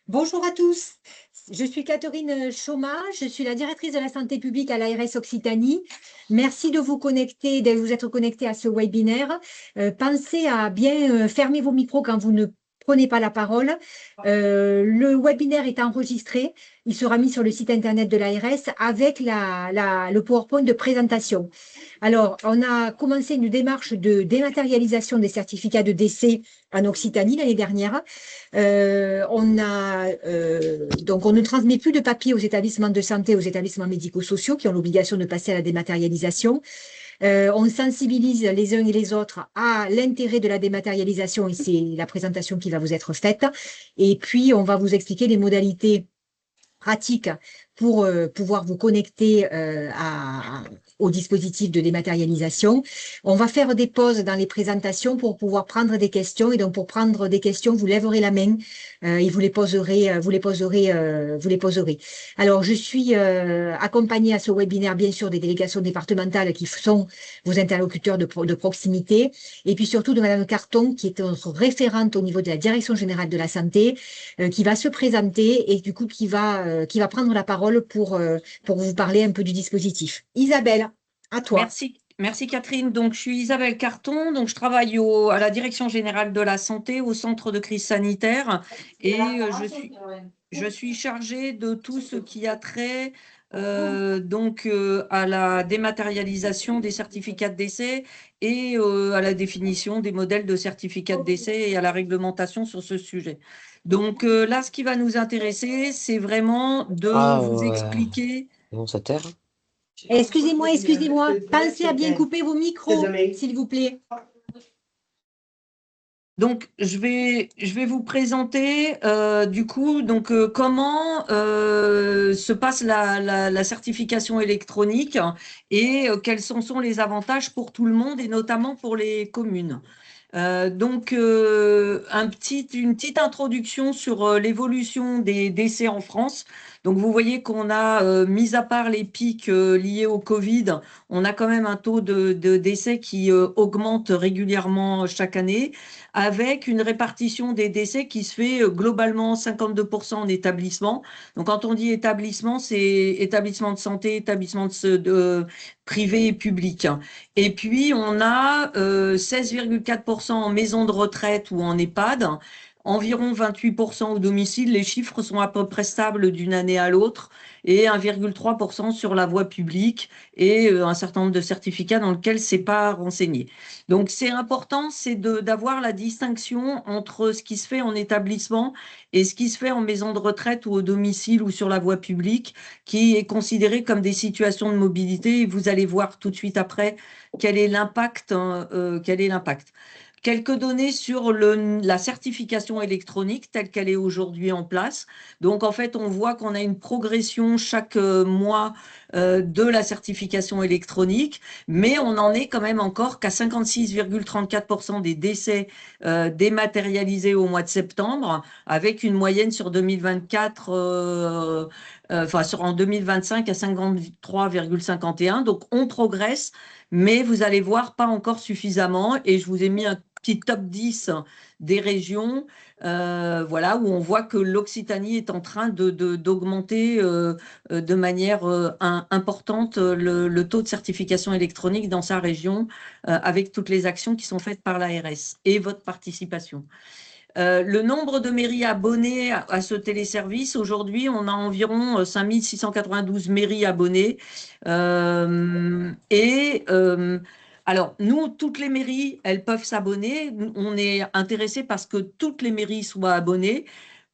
Bonjour à tous, je suis Catherine Chaumat, je suis la directrice de la santé publique à l'ARS Occitanie. Merci de vous connecter, de vous être connecté à ce webinaire. Pensez à bien fermer vos micros quand vous ne prenez pas la parole. Le webinaire est enregistré, il sera mis sur le site internet de l'ARS avec le PowerPoint de présentation. Alors, on a commencé une démarche de dématérialisation des certificats de décès en Occitanie l'année dernière. Donc, on ne transmet plus de papier aux établissements de santé, aux établissements médico-sociaux qui ont l'obligation de passer à la dématérialisation. On sensibilise les uns et les autres à l'intérêt de la dématérialisation et c'est la présentation qui va vous être faite. Et puis, on va vous expliquer les modalités pratiques pour pouvoir vous connecter au dispositif de dématérialisation. On va faire des pauses dans les présentations pour pouvoir prendre des questions. Et donc, pour prendre des questions, vous lèverez la main et vous les poserez. Alors, je suis accompagnée à ce webinaire, bien sûr, des délégations départementales qui sont vos interlocuteurs de proximité. Et puis surtout de Madame Carton, qui est notre référente au niveau de la Direction générale de la santé, qui va se présenter et du coup qui va prendre la parole pour vous parler un peu du dispositif. Isabelle, à toi. Merci Catherine. Donc, je suis Isabelle Carton. Donc, je travaille à la Direction générale de la santé, au centre de crise sanitaire, et je suis chargée de tout ce qui a trait à la dématérialisation des certificats de décès et à la définition des modèles de certificats de décès et à la réglementation sur ce sujet. Donc là, ce qui va nous intéresser, c'est vraiment de vous expliquer. Non, ça terre. Excusez-moi. Pensez à bien couper vos micros, s'il vous plaît. Donc, je vais vous présenter comment se passe la certification électronique et quels sont les avantages pour tout le monde et notamment pour les communes. Une petite introduction sur l'évolution des décès en France. Donc, vous voyez qu'on a, mis à part les pics liés au Covid, on a quand même un taux de décès qui augmente régulièrement chaque année, avec une répartition des décès qui se fait globalement 52% en établissement. Donc, quand on dit établissement, c'est établissement de santé, établissement privé et public. Et puis, on a 16,4% en maison de retraite ou en EHPAD, environ 28% au domicile. Les chiffres sont à peu près stables d'une année à l'autre, et 1,3% sur la voie publique et un certain nombre de certificats dans lesquels ce n'est pas renseigné. Donc, c'est important, c'est d'avoir la distinction entre ce qui se fait en établissement et ce qui se fait en maison de retraite ou au domicile ou sur la voie publique, qui est considéré comme des situations de mobilité. Et vous allez voir tout de suite après quel est l'impact. Quelques données sur la certification électronique telle qu'elle est aujourd'hui en place. Donc, en fait, on voit qu'on a une progression chaque mois de la certification électronique, mais on en est quand même encore qu'à 56,34% des décès dématérialisés au mois de septembre, avec une moyenne sur 2024, en 2025 à 53,51. Donc, on progresse, mais vous allez voir, pas encore suffisamment. Et je vous ai mis un petit top 10 des régions, où on voit que l'Occitanie est en train d'augmenter de manière importante le taux de certification électronique dans sa région, avec toutes les actions qui sont faites par l'ARS et votre participation. Le nombre de mairies abonnées à ce téléservice, aujourd'hui, on a environ 5692 mairies abonnées. Alors, nous, toutes les mairies, elles peuvent s'abonner. On est intéressé parce que toutes les mairies soient abonnées.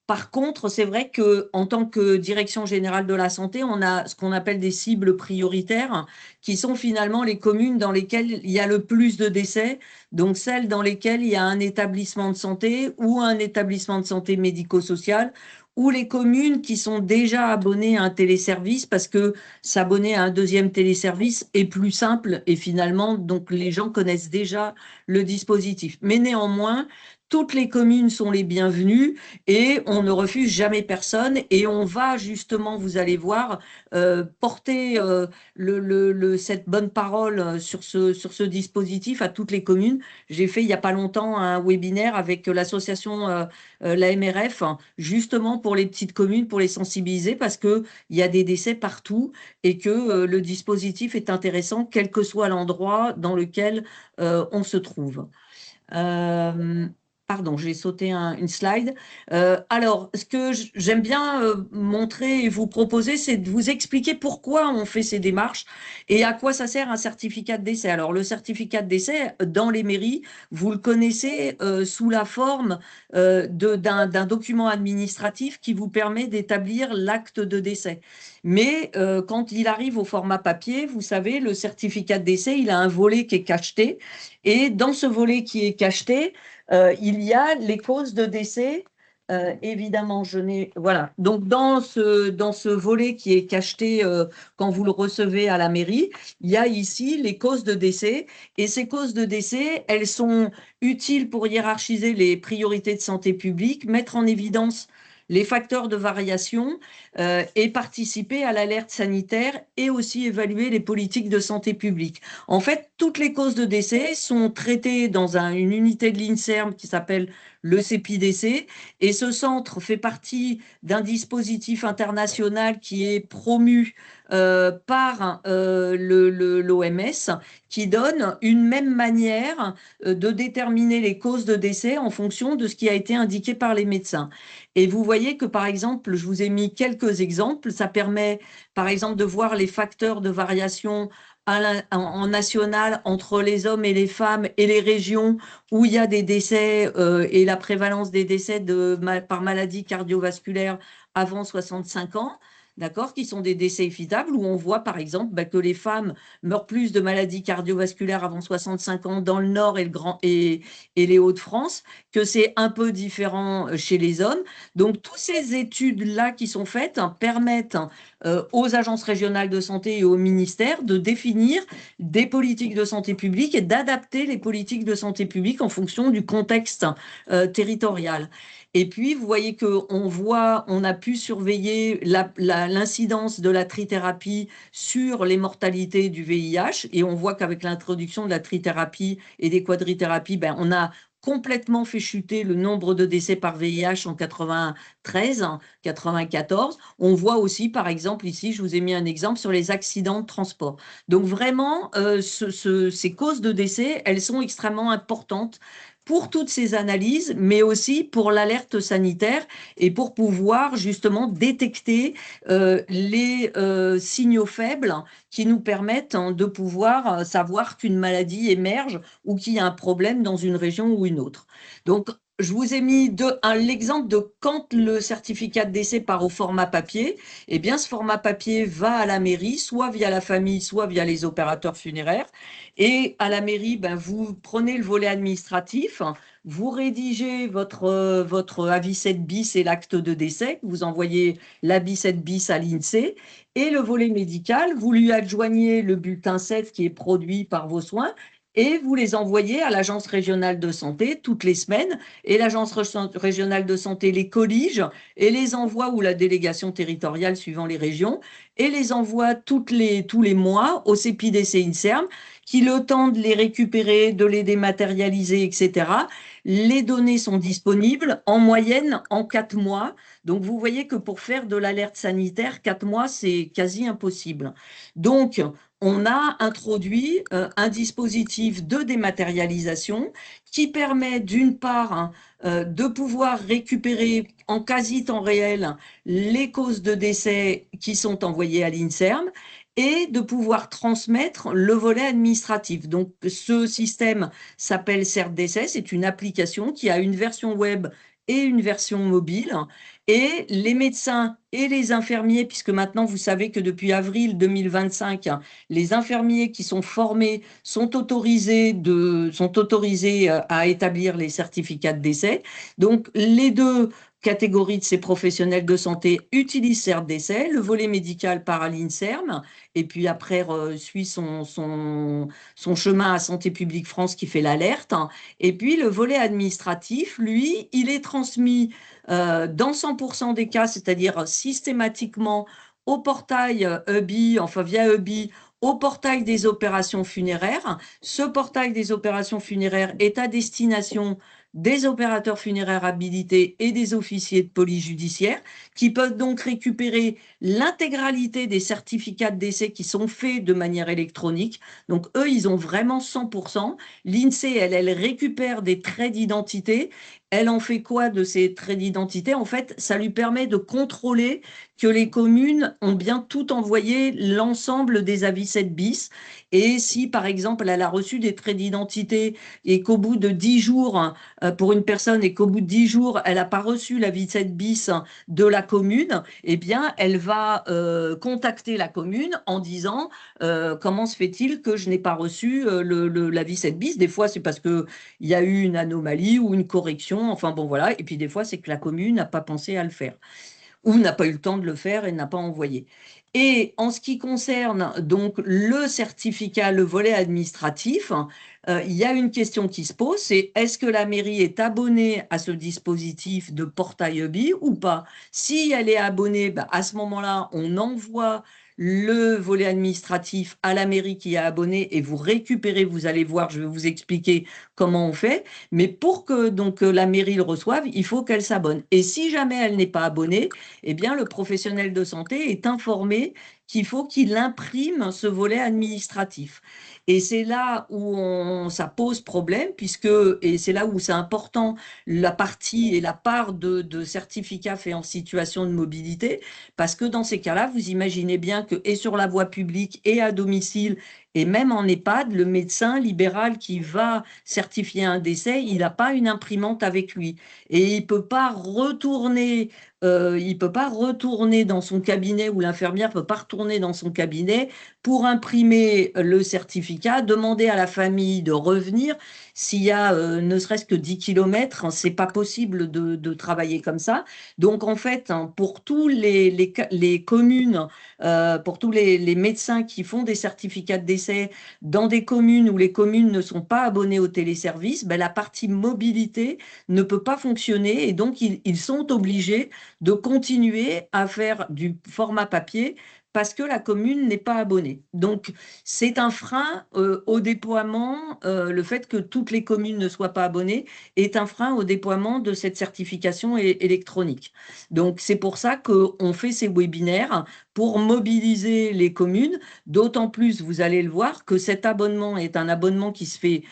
Par contre, c'est vrai qu'en tant que Direction générale de la santé, on a ce qu'on appelle des cibles prioritaires, qui sont finalement les communes dans lesquelles il y a le plus de décès, donc celles dans lesquelles il y a un établissement de santé ou un établissement de santé médico-social, ou les communes qui sont déjà abonnées à un téléservice, parce que s'abonner à un deuxième téléservice est plus simple et finalement, donc les gens connaissent déjà le dispositif. Mais néanmoins, toutes les communes sont les bienvenues et on ne refuse jamais personne. Et on va justement, vous allez voir, porter cette bonne parole sur ce dispositif à toutes les communes. J'ai fait il n'y a pas longtemps un webinaire avec l'association, la MRF, hein, justement pour les petites communes, pour les sensibiliser, parce qu'il y a des décès partout et que le dispositif est intéressant, quel que soit l'endroit dans lequel on se trouve. Euh, Pardon, j'ai sauté une slide. Alors, ce que j'aime bien montrer et vous proposer, c'est de vous expliquer pourquoi on fait ces démarches et à quoi ça sert un certificat de décès. Alors, le certificat de décès, dans les mairies, vous le connaissez sous la forme d'un document administratif qui vous permet d'établir l'acte de décès. Mais quand il arrive au format papier, vous savez, le certificat de décès, il a un volet qui est cacheté. Et dans ce volet qui est cacheté, il y a les causes de décès. Évidemment, voilà. Donc, dans ce volet qui est cacheté quand vous le recevez à la mairie, il y a ici les causes de décès. Et ces causes de décès, elles sont utiles pour hiérarchiser les priorités de santé publique, mettre en évidence les facteurs de variation et participer à l'alerte sanitaire et aussi évaluer les politiques de santé publique. En fait, toutes les causes de décès sont traitées dans une unité de l'INSERM qui s'appelle le CEPIDC, et ce centre fait partie d'un dispositif international qui est promu par l'OMS, qui donne une même manière de déterminer les causes de décès en fonction de ce qui a été indiqué par les médecins. Et vous voyez que, par exemple, je vous ai mis quelques exemples. Ça permet, par exemple, de voir les facteurs de variation en national entre les hommes et les femmes et les régions où il y a des décès et la prévalence des décès par maladie cardiovasculaire avant 65 ans. D'accord, qui sont des décès évitables, où on voit par exemple que les femmes meurent plus de maladies cardiovasculaires avant 65 ans dans le Nord et les Hauts-de-France, que c'est un peu différent chez les hommes. Donc, toutes ces études-là qui sont faites permettent aux agences régionales de santé et au ministère de définir des politiques de santé publique et d'adapter les politiques de santé publique en fonction du contexte territorial. Et puis, vous voyez on a pu surveiller l'incidence de la trithérapie sur les mortalités du VIH. Et on voit qu'avec l'introduction de la trithérapie et des quadrithérapies, on a complètement fait chuter le nombre de décès par VIH en 93, 94. On voit aussi, par exemple, ici, je vous ai mis un exemple sur les accidents de transport. Donc vraiment, ces causes de décès, elles sont extrêmement importantes pour toutes ces analyses, mais aussi pour l'alerte sanitaire et pour pouvoir justement détecter les signaux faibles qui nous permettent de pouvoir savoir qu'une maladie émerge ou qu'il y a un problème dans une région ou une autre. Donc, je vous ai mis l'exemple de quand le certificat de décès part au format papier. Eh bien, ce format papier va à la mairie, soit via la famille, soit via les opérateurs funéraires. Et à la mairie, vous prenez le volet administratif, vous rédigez votre avis 7 bis et l'acte de décès, vous envoyez l'avis 7 bis à l'INSEE, et le volet médical, vous lui adjoignez le bulletin 7 qui est produit par vos soins, et vous les envoyez à l'agence régionale de santé toutes les semaines, et l'agence régionale de santé les collige et les envoie, ou la délégation territoriale suivant les régions, et les envoie tous les mois au CEPIDC INSERM, qui, le temps de les récupérer, de les dématérialiser, etc., les données sont disponibles en moyenne en 4 mois. Donc, vous voyez que pour faire de l'alerte sanitaire, 4 mois, c'est quasi impossible. Donc, on a introduit un dispositif de dématérialisation qui permet d'une part de pouvoir récupérer en quasi temps réel les causes de décès qui sont envoyées à l'INSERM et de pouvoir transmettre le volet administratif. Donc, ce système s'appelle CertDécès, c'est une application qui a une version web et une version mobile. Et les médecins et les infirmiers, puisque maintenant vous savez que depuis avril 2025, les infirmiers qui sont formés sont autorisés à établir les certificats de décès. Donc, les deux catégorie de ces professionnels de santé utilise CERT-Décès, le volet médical part à l'INSERM, et puis après suit son chemin à Santé publique France qui fait l'alerte. Et puis le volet administratif, lui, il est transmis dans 100% des cas, c'est-à-dire systématiquement au portail EBI, enfin via EBI, au portail des opérations funéraires. Ce portail des opérations funéraires est à destination des opérateurs funéraires habilités et des officiers de police judiciaire qui peuvent donc récupérer l'intégralité des certificats de décès qui sont faits de manière électronique. Donc eux, ils ont vraiment 100%. L'INSEE, elle récupère des traits d'identité. Elle en fait quoi de ces traits d'identité? En fait, ça lui permet de contrôler que les communes ont bien tout envoyé l'ensemble des avis 7 bis. Et si, par exemple, elle a reçu des traits d'identité et qu'au bout de 10 jours, pour une personne, et qu'au bout de 10 jours, elle n'a pas reçu l'avis 7 bis de la commune, eh bien, elle va contacter la commune en disant comment se fait-il que je n'ai pas reçu l'avis 7 bis? Des fois, c'est parce qu'il y a eu une anomalie ou une correction. Enfin, bon, voilà. Et puis, des fois, c'est que la commune n'a pas pensé à le faire ou n'a pas eu le temps de le faire et n'a pas envoyé. Et en ce qui concerne donc le certificat, le volet administratif, il y a une question qui se pose, c'est est-ce que la mairie est abonnée à ce dispositif de portail EBI ou pas? Si elle est abonnée, bah, à ce moment-là, on envoie le volet administratif à la mairie qui est abonnée et vous récupérez, vous allez voir, je vais vous expliquer comment on fait. Mais pour que donc la mairie le reçoive, il faut qu'elle s'abonne. Et si jamais elle n'est pas abonnée, eh bien, le professionnel de santé est informé qu'il faut qu'il imprime ce volet administratif. Et c'est là où ça pose problème, puisque, et c'est là où c'est important, la partie et la part de certificats faits en situation de mobilité, parce que dans ces cas-là, vous imaginez bien que, et sur la voie publique et à domicile, et même en EHPAD, le médecin libéral qui va certifier un décès, il n'a pas une imprimante avec lui. Et il ne peut pas retourner il peut pas retourner dans son cabinet ou l'infirmière peut pas retourner dans son cabinet pour imprimer le certificat, demander à la famille de revenir. S'il y a ne serait-ce que 10 kilomètres, c'est pas possible de travailler comme ça. Donc en fait, hein, pour tous les communes, pour tous les médecins qui font des certificats de décès dans des communes où les communes ne sont pas abonnées au téléservice, ben, la partie mobilité ne peut pas fonctionner et donc ils sont obligés de continuer à faire du format papier parce que la commune n'est pas abonnée. Donc, c'est un frein au déploiement, le fait que toutes les communes ne soient pas abonnées est un frein au déploiement de cette certification électronique. Donc, c'est pour ça qu'on fait ces webinaires pour mobiliser les communes, d'autant plus, vous allez le voir, que cet abonnement est un abonnement qui se fait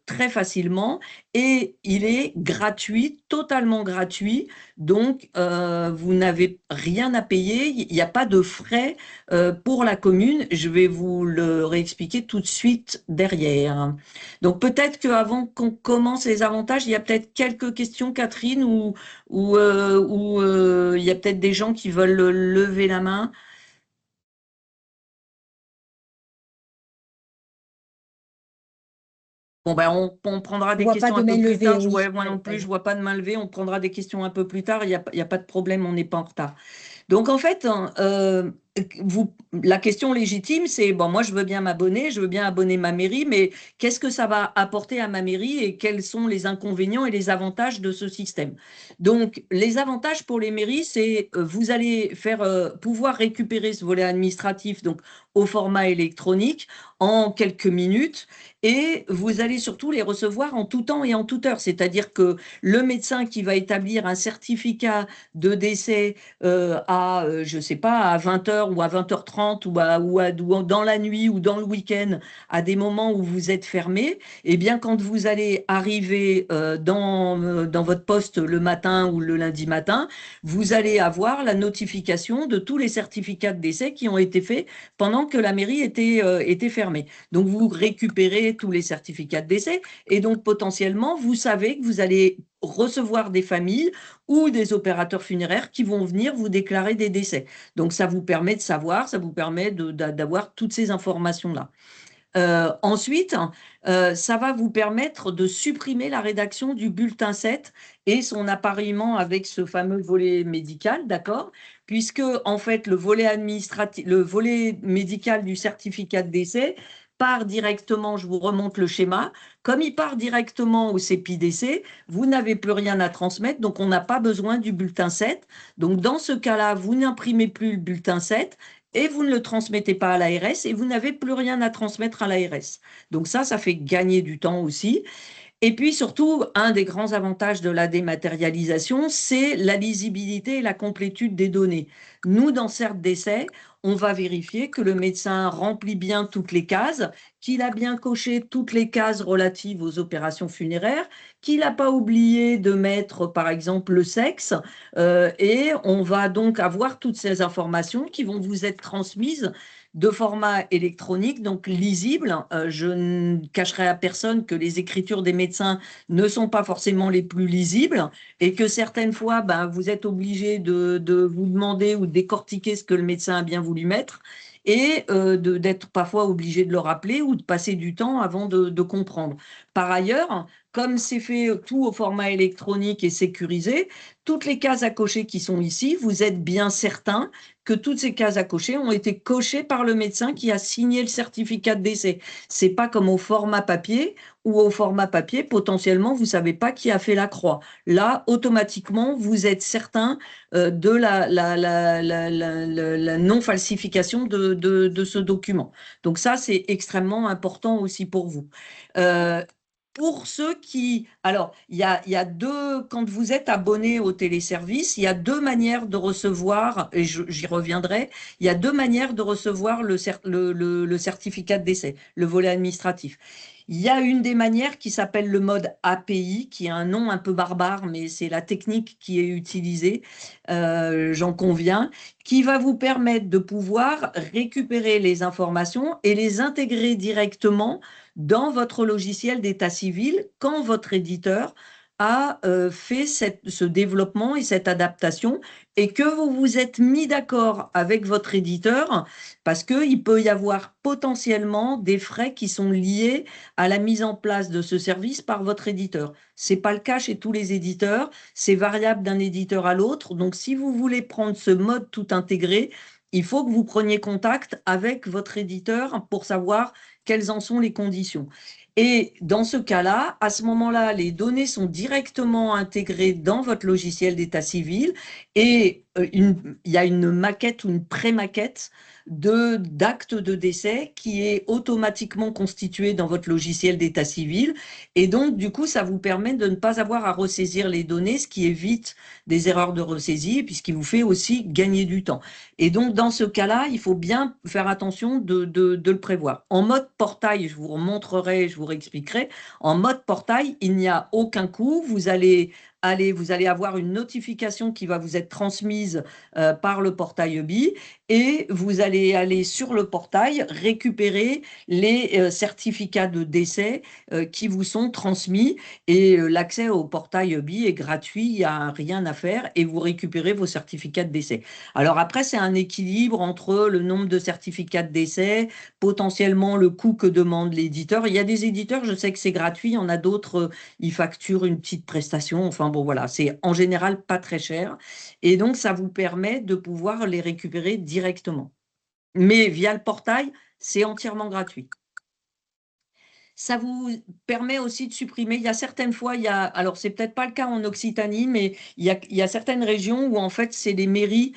très facilement et il est gratuit, totalement gratuit. Donc, vous n'avez rien à payer, il n'y a pas de frais pour la commune. Je vais vous le réexpliquer tout de suite derrière. Donc, peut-être qu'avant qu'on commence les avantages, il y a peut-être quelques questions, Catherine, ou il y a peut-être des gens qui veulent lever la main. Bon, ben, on prendra Je des vois pas questions de un peu main plus levée, tard. oui. Moi non plus, je Vas-y. vois pas de main levée. On prendra des questions un peu plus tard. Il y a pas de problème, on n'est pas en retard. Donc, en fait, hein, la question légitime, c'est, bon, moi, je veux bien m'abonner, je veux bien abonner ma mairie, mais qu'est-ce que ça va apporter à ma mairie et quels sont les inconvénients et les avantages de ce système? Donc, les avantages pour les mairies, c'est vous allez pouvoir récupérer ce volet administratif donc, au format électronique en quelques minutes et vous allez surtout les recevoir en tout temps et en toute heure. C'est-à-dire que le médecin qui va établir un certificat de décès je sais pas, à 20h ou à 20h30 ou dans la nuit ou dans le week-end, à des moments où vous êtes fermé, eh bien, quand vous allez arriver dans votre poste le matin ou le lundi matin, vous allez avoir la notification de tous les certificats de décès qui ont été faits pendant que la mairie était fermée. Donc, vous récupérez tous les certificats de décès et donc potentiellement, vous savez que vous allez recevoir des familles ou des opérateurs funéraires qui vont venir vous déclarer des décès. Donc, ça vous permet de savoir, ça vous permet d'avoir toutes ces informations-là. Ensuite, ça va vous permettre de supprimer la rédaction du bulletin 7 et son appariement avec ce fameux volet médical, d'accord? Puisque, en fait, le volet administratif, le volet médical du certificat de décès part directement, je vous remonte le schéma, comme il part directement au CEPI-décès, vous n'avez plus rien à transmettre, donc on n'a pas besoin du bulletin 7. Donc, dans ce cas-là, vous n'imprimez plus le bulletin 7 et vous ne le transmettez pas à l'ARS et vous n'avez plus rien à transmettre à l'ARS. Donc ça fait gagner du temps aussi. Et puis surtout, un des grands avantages de la dématérialisation, c'est la lisibilité et la complétude des données. Nous, dans CERT-Décès, on va vérifier que le médecin remplit bien toutes les cases, qu'il a bien coché toutes les cases relatives aux opérations funéraires, qu'il n'a pas oublié de mettre, par exemple, le sexe. Et on va donc avoir toutes ces informations qui vont vous être transmises de format électronique, donc lisible. Je ne cacherai à personne que les écritures des médecins ne sont pas forcément les plus lisibles et que certaines fois, vous êtes obligé de vous demander ou de décortiquer ce que le médecin a bien voulu mettre et d'être parfois obligé de le rappeler ou de passer du temps avant de comprendre. Par ailleurs, comme c'est fait tout au format électronique et sécurisé, toutes les cases à cocher qui sont ici, vous êtes bien certain que toutes ces cases à cocher ont été cochées par le médecin qui a signé le certificat de décès. C'est pas comme au format papier, où au format papier, potentiellement, vous savez pas qui a fait la croix. Là, automatiquement, vous êtes certain de la non-falsification de ce document. Donc ça, c'est extrêmement important aussi pour vous. Pour ceux qui... Alors, il y a deux... Quand vous êtes abonné au téléservice, il y a deux manières de recevoir, et j'y reviendrai, il y a deux manières de recevoir le certificat de décès, le volet administratif. Il y a une des manières qui s'appelle le mode API, qui a un nom un peu barbare, mais c'est la technique qui est utilisée, j'en conviens, qui va vous permettre de pouvoir récupérer les informations et les intégrer directement dans votre logiciel d'état civil quand votre éditeur a fait ce développement et cette adaptation et que vous vous êtes mis d'accord avec votre éditeur parce qu'il peut y avoir potentiellement des frais qui sont liés à la mise en place de ce service par votre éditeur. Ce n'est pas le cas chez tous les éditeurs, c'est variable d'un éditeur à l'autre. Donc, si vous voulez prendre ce mode tout intégré, il faut que vous preniez contact avec votre éditeur pour savoir quelles en sont les conditions. Et dans ce cas-là, à ce moment-là, les données sont directement intégrées dans votre logiciel d'état civil et il y a une maquette ou une pré-maquette d'acte de décès qui est automatiquement constituée dans votre logiciel d'état civil. Et donc, du coup, ça vous permet de ne pas avoir à ressaisir les données, ce qui évite des erreurs de ressaisie et puis ce qui vous fait aussi gagner du temps. Et donc, dans ce cas-là, il faut bien faire attention de le prévoir. En mode portail, je vous remontrerai, je vous réexpliquerai. En mode portail, il n'y a aucun coût. Vous allez avoir une notification qui va vous être transmise par le portail EBI et vous allez aller sur le portail récupérer les certificats de décès qui vous sont transmis et l'accès au portail EBI est gratuit, il n'y a rien à faire et vous récupérez vos certificats de décès. Alors après, c'est un équilibre entre le nombre de certificats de décès, potentiellement le coût que demande l'éditeur. Il y a des éditeurs, je sais que c'est gratuit, il y en a d'autres, ils facturent une petite prestation. Enfin bon, voilà, c'est en général pas très cher. Et donc, ça vous permet de pouvoir les récupérer directement. Mais via le portail, c'est entièrement gratuit. Ça vous permet aussi de supprimer. Il y a certaines fois, alors c'est peut-être pas le cas en Occitanie, mais il y a certaines régions où en fait c'est les mairies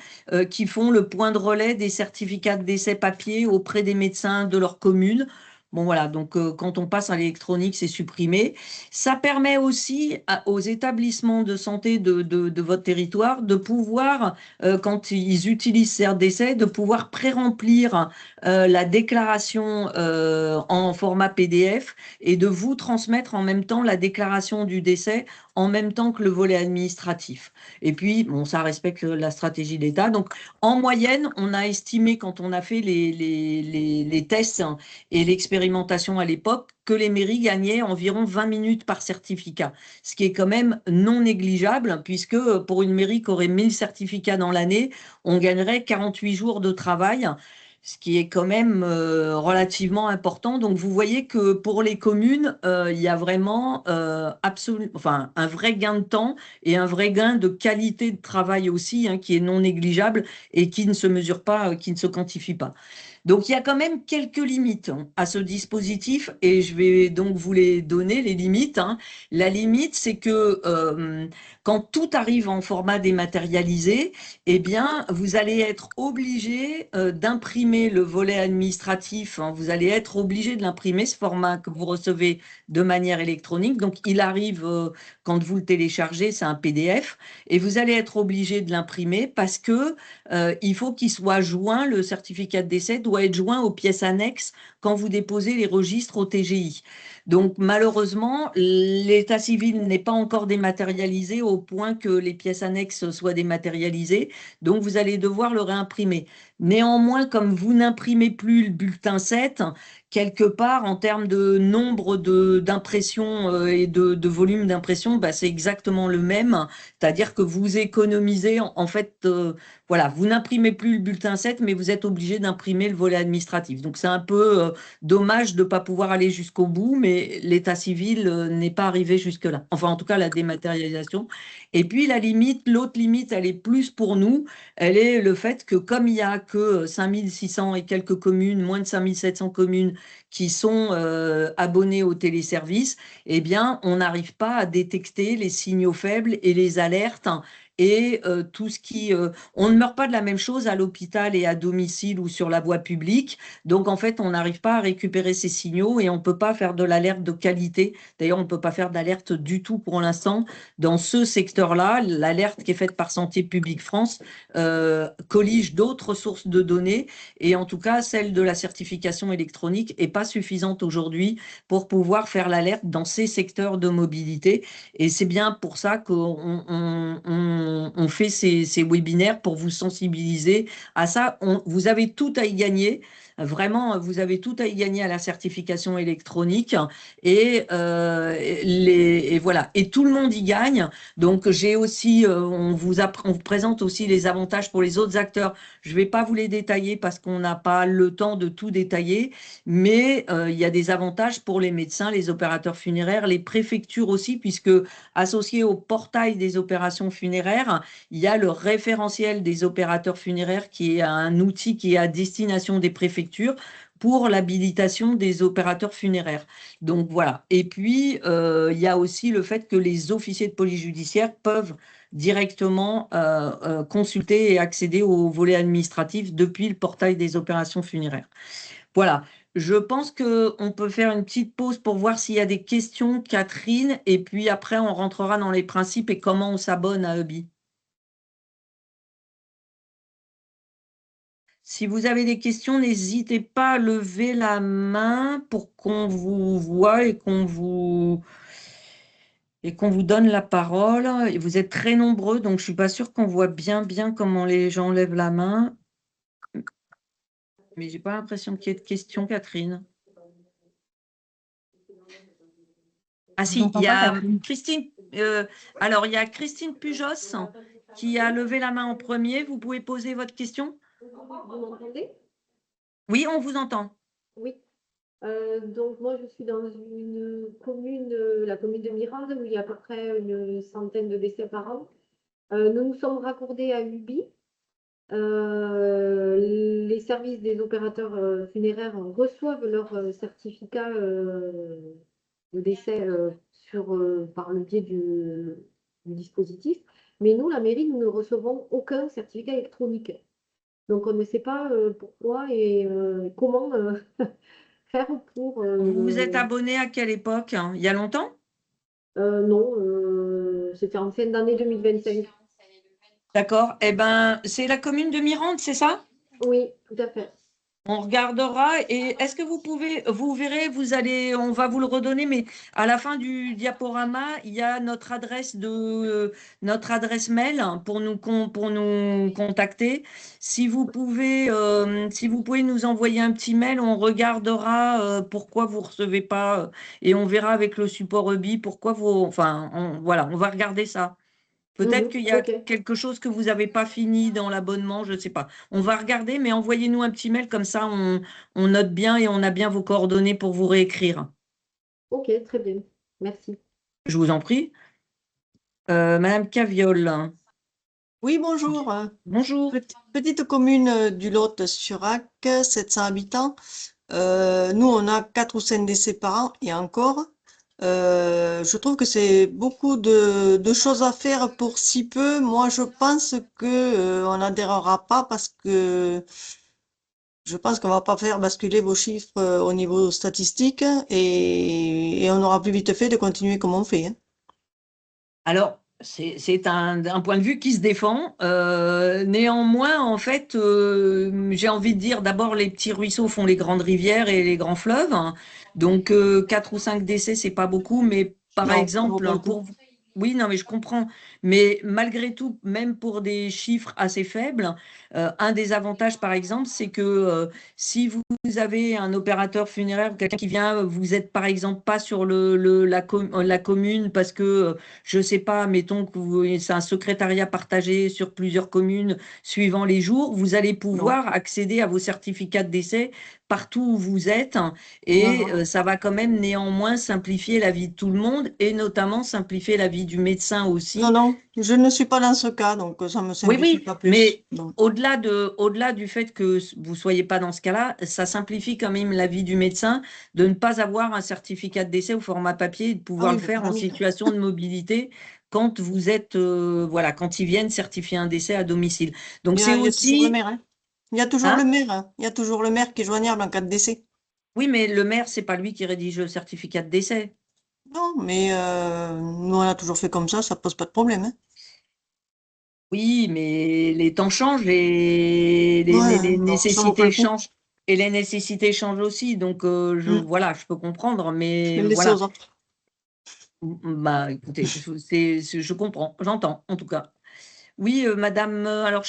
qui font le point de relais des certificats de décès papier auprès des médecins de leur commune. Bon voilà, donc quand on passe à l'électronique, c'est supprimé. Ça permet aussi aux établissements de santé de votre territoire de pouvoir, quand ils utilisent CERT-Décès, de pouvoir pré-remplir la déclaration en format PDF et de vous transmettre en même temps la déclaration du décès en même temps que le volet administratif. Et puis, bon, ça respecte la stratégie d'État. Donc, en moyenne, on a estimé, quand on a fait les tests et l'expérimentation à l'époque, que les mairies gagnaient environ 20 minutes par certificat, ce qui est quand même non négligeable, puisque pour une mairie qui aurait 1000 certificats dans l'année, on gagnerait 48 jours de travail. ce qui est quand même relativement important. Donc, vous voyez que pour les communes, il y a vraiment enfin, un vrai gain de temps et un vrai gain de qualité de travail aussi, hein, qui est non négligeable et qui ne se mesure pas, qui ne se quantifie pas. Donc, il y a quand même quelques limites, hein, à ce dispositif et je vais donc vous les donner, les limites, hein. La limite, c'est que quand tout arrive en format dématérialisé, eh bien, vous allez être obligé d'imprimer le volet administratif, hein. Vous allez être obligé de l'imprimer, ce format que vous recevez de manière électronique. Donc, il arrive quand vous le téléchargez, c'est un PDF, et vous allez être obligé de l'imprimer parce que il faut qu'il soit joint, le certificat de décès doit être joint aux pièces annexes quand vous déposez les registres au TGI. Donc, malheureusement, l'état civil n'est pas encore dématérialisé au point que les pièces annexes soient dématérialisées. Donc, vous allez devoir le réimprimer. Néanmoins, comme vous n'imprimez plus le bulletin 7, quelque part, en termes de nombre d'impressions et de volume d'impression, bah, c'est exactement le même. C'est-à-dire que vous économisez, en fait, voilà, vous n'imprimez plus le bulletin 7, mais vous êtes obligé d'imprimer le volet administratif. Donc, c'est un peu dommage de ne pas pouvoir aller jusqu'au bout, mais l'état civil n'est pas arrivé jusque-là. Enfin, en tout cas, la dématérialisation. Et puis, l'autre limite, elle est plus pour nous. Elle est le fait que comme il n'y a que 5600 et quelques communes, moins de 5700 communes qui sont abonnées au téléservice, eh bien, on n'arrive pas à détecter les signaux faibles et les alertes, hein, et tout ce qui... on ne meurt pas de la même chose à l'hôpital et à domicile ou sur la voie publique. Donc, en fait, on n'arrive pas à récupérer ces signaux et on ne peut pas faire de l'alerte de qualité. D'ailleurs, on ne peut pas faire d'alerte du tout pour l'instant dans ce secteur-là. L'alerte qui est faite par Santé publique France collige d'autres sources de données et en tout cas, celle de la certification électronique n'est pas suffisante aujourd'hui pour pouvoir faire l'alerte dans ces secteurs de mobilité. Et c'est bien pour ça qu'on on fait ces webinaires pour vous sensibiliser à ça. Vous avez tout à y gagner. Vraiment, vous avez tout à y gagner à la certification électronique et voilà. Et tout le monde y gagne. Donc, j'ai aussi, on vous présente aussi les avantages pour les autres acteurs. Je ne vais pas vous les détailler parce qu'on n'a pas le temps de tout détailler, mais il y a des avantages pour les médecins, les opérateurs funéraires, les préfectures aussi, puisque associé au portail des opérations funéraires, il y a le référentiel des opérateurs funéraires qui est un outil qui est à destination des préfectures pour l'habilitation des opérateurs funéraires. Donc voilà. Et puis, il y a aussi le fait que les officiers de police judiciaire peuvent directement consulter et accéder au volet administratif depuis le portail des opérations funéraires. Voilà. Je pense qu'on peut faire une petite pause pour voir s'il y a des questions, Catherine, et puis après, on rentrera dans les principes et comment on s'abonne à Hubby. Si vous avez des questions, n'hésitez pas à lever la main pour qu'on vous voie et qu'on vous donne la parole. Et vous êtes très nombreux, donc je ne suis pas sûre qu'on voit bien comment les gens lèvent la main. Mais j'ai pas l'impression qu'il y ait de questions, Catherine. Ah Je vous si, il entends y pas, a Catherine. Christine. Alors, il y a Christine Pujos qui a levé la main en premier. Vous pouvez poser votre question? Vous m'entendez? Oui, on vous entend. Oui. Donc moi je suis dans une commune, la commune de Mirande, où il y a à peu près une centaine de décès par an. Nous nous sommes raccordés à UBI. Les services des opérateurs funéraires reçoivent leur certificat de décès par le biais du dispositif. Mais nous, la mairie, nous ne recevons aucun certificat électronique. Donc on ne sait pas pourquoi et comment faire pour... Vous vous êtes abonné à quelle époque, hein? Il y a longtemps? non, c'était en fin d'année 2025. D'accord. Eh ben, c'est la commune de Mirande, c'est ça? Oui, tout à fait. On regardera. Et est-ce que vous pouvez, vous verrez, on va vous le redonner, mais à la fin du diaporama, il y a notre adresse mail pour nous contacter. Si vous pouvez nous envoyer un petit mail, on regardera pourquoi vous recevez pas et on verra avec le support Hubby pourquoi vous, enfin, voilà, on va regarder ça. Peut-être qu'il y a Ok. quelque chose que vous n'avez pas fini dans l'abonnement, je ne sais pas. On va regarder, mais envoyez-nous un petit mail, comme ça on note bien et on a bien vos coordonnées pour vous réécrire. Ok, très bien. Merci. Je vous en prie. Madame Caviole, Oui, bonjour. bonjour. Petite commune du Lot-sur-Ac, 700 habitants. Nous, on a 4 ou 5 décès par an et encore. Je trouve que c'est beaucoup de choses à faire pour si peu. Moi, je pense que on n'adhérera pas parce que je pense qu'on va pas faire basculer vos chiffres au niveau statistique et on aura plus vite fait de continuer comme on fait, hein. Alors, c'est un point de vue qui se défend. Néanmoins, en fait, j'ai envie de dire, d'abord, les petits ruisseaux font les grandes rivières et les grands fleuves, hein. Donc, 4 ou 5 décès, c'est pas beaucoup, mais par Non, ça vaut exemple, pas le coup. pour... Oui, non, mais je comprends. Mais malgré tout, même pour des chiffres assez faibles, un des avantages, par exemple, c'est que si vous avez un opérateur funéraire ou quelqu'un qui vient, vous êtes par exemple pas sur la commune parce que je sais pas, mettons que c'est un secrétariat partagé sur plusieurs communes suivant les jours, vous allez Non, pouvoir accéder à vos certificats de décès partout où vous êtes, non, et non. ça va quand même néanmoins simplifier la vie de tout le monde et notamment simplifier la vie du médecin Non, aussi. non, je ne suis pas dans ce cas, donc ça me Oui, simplifie oui, pas plus. mais Bon. au-delà du fait que vous soyez pas dans ce cas-là, ça simplifie quand même la vie du médecin de ne pas avoir un certificat de décès au format papier et de Ah pouvoir oui, le mais faire en paramètre. situation de mobilité quand vous êtes, voilà, quand ils viennent certifier un décès à domicile. Donc c'est Il y a toujours le aussi, maire, hein. Il y a toujours le hein, maire, hein. Il y a toujours le maire qui est joignable en cas de décès. oui, mais le maire, c'est pas lui qui rédige le certificat de décès. Non, mais nous on a toujours fait comme ça pose pas de problème, hein. Oui, mais les temps changent, les, les, Ouais, les- hein, les bon, ça vaut pas nécessités le coup. changent et les nécessités changent aussi. Donc, Hmm. voilà, je peux comprendre, Je mais vais le laisser voilà. aux autres. Bah, écoutez, je comprends, j'entends, en tout cas. Oui, madame, alors,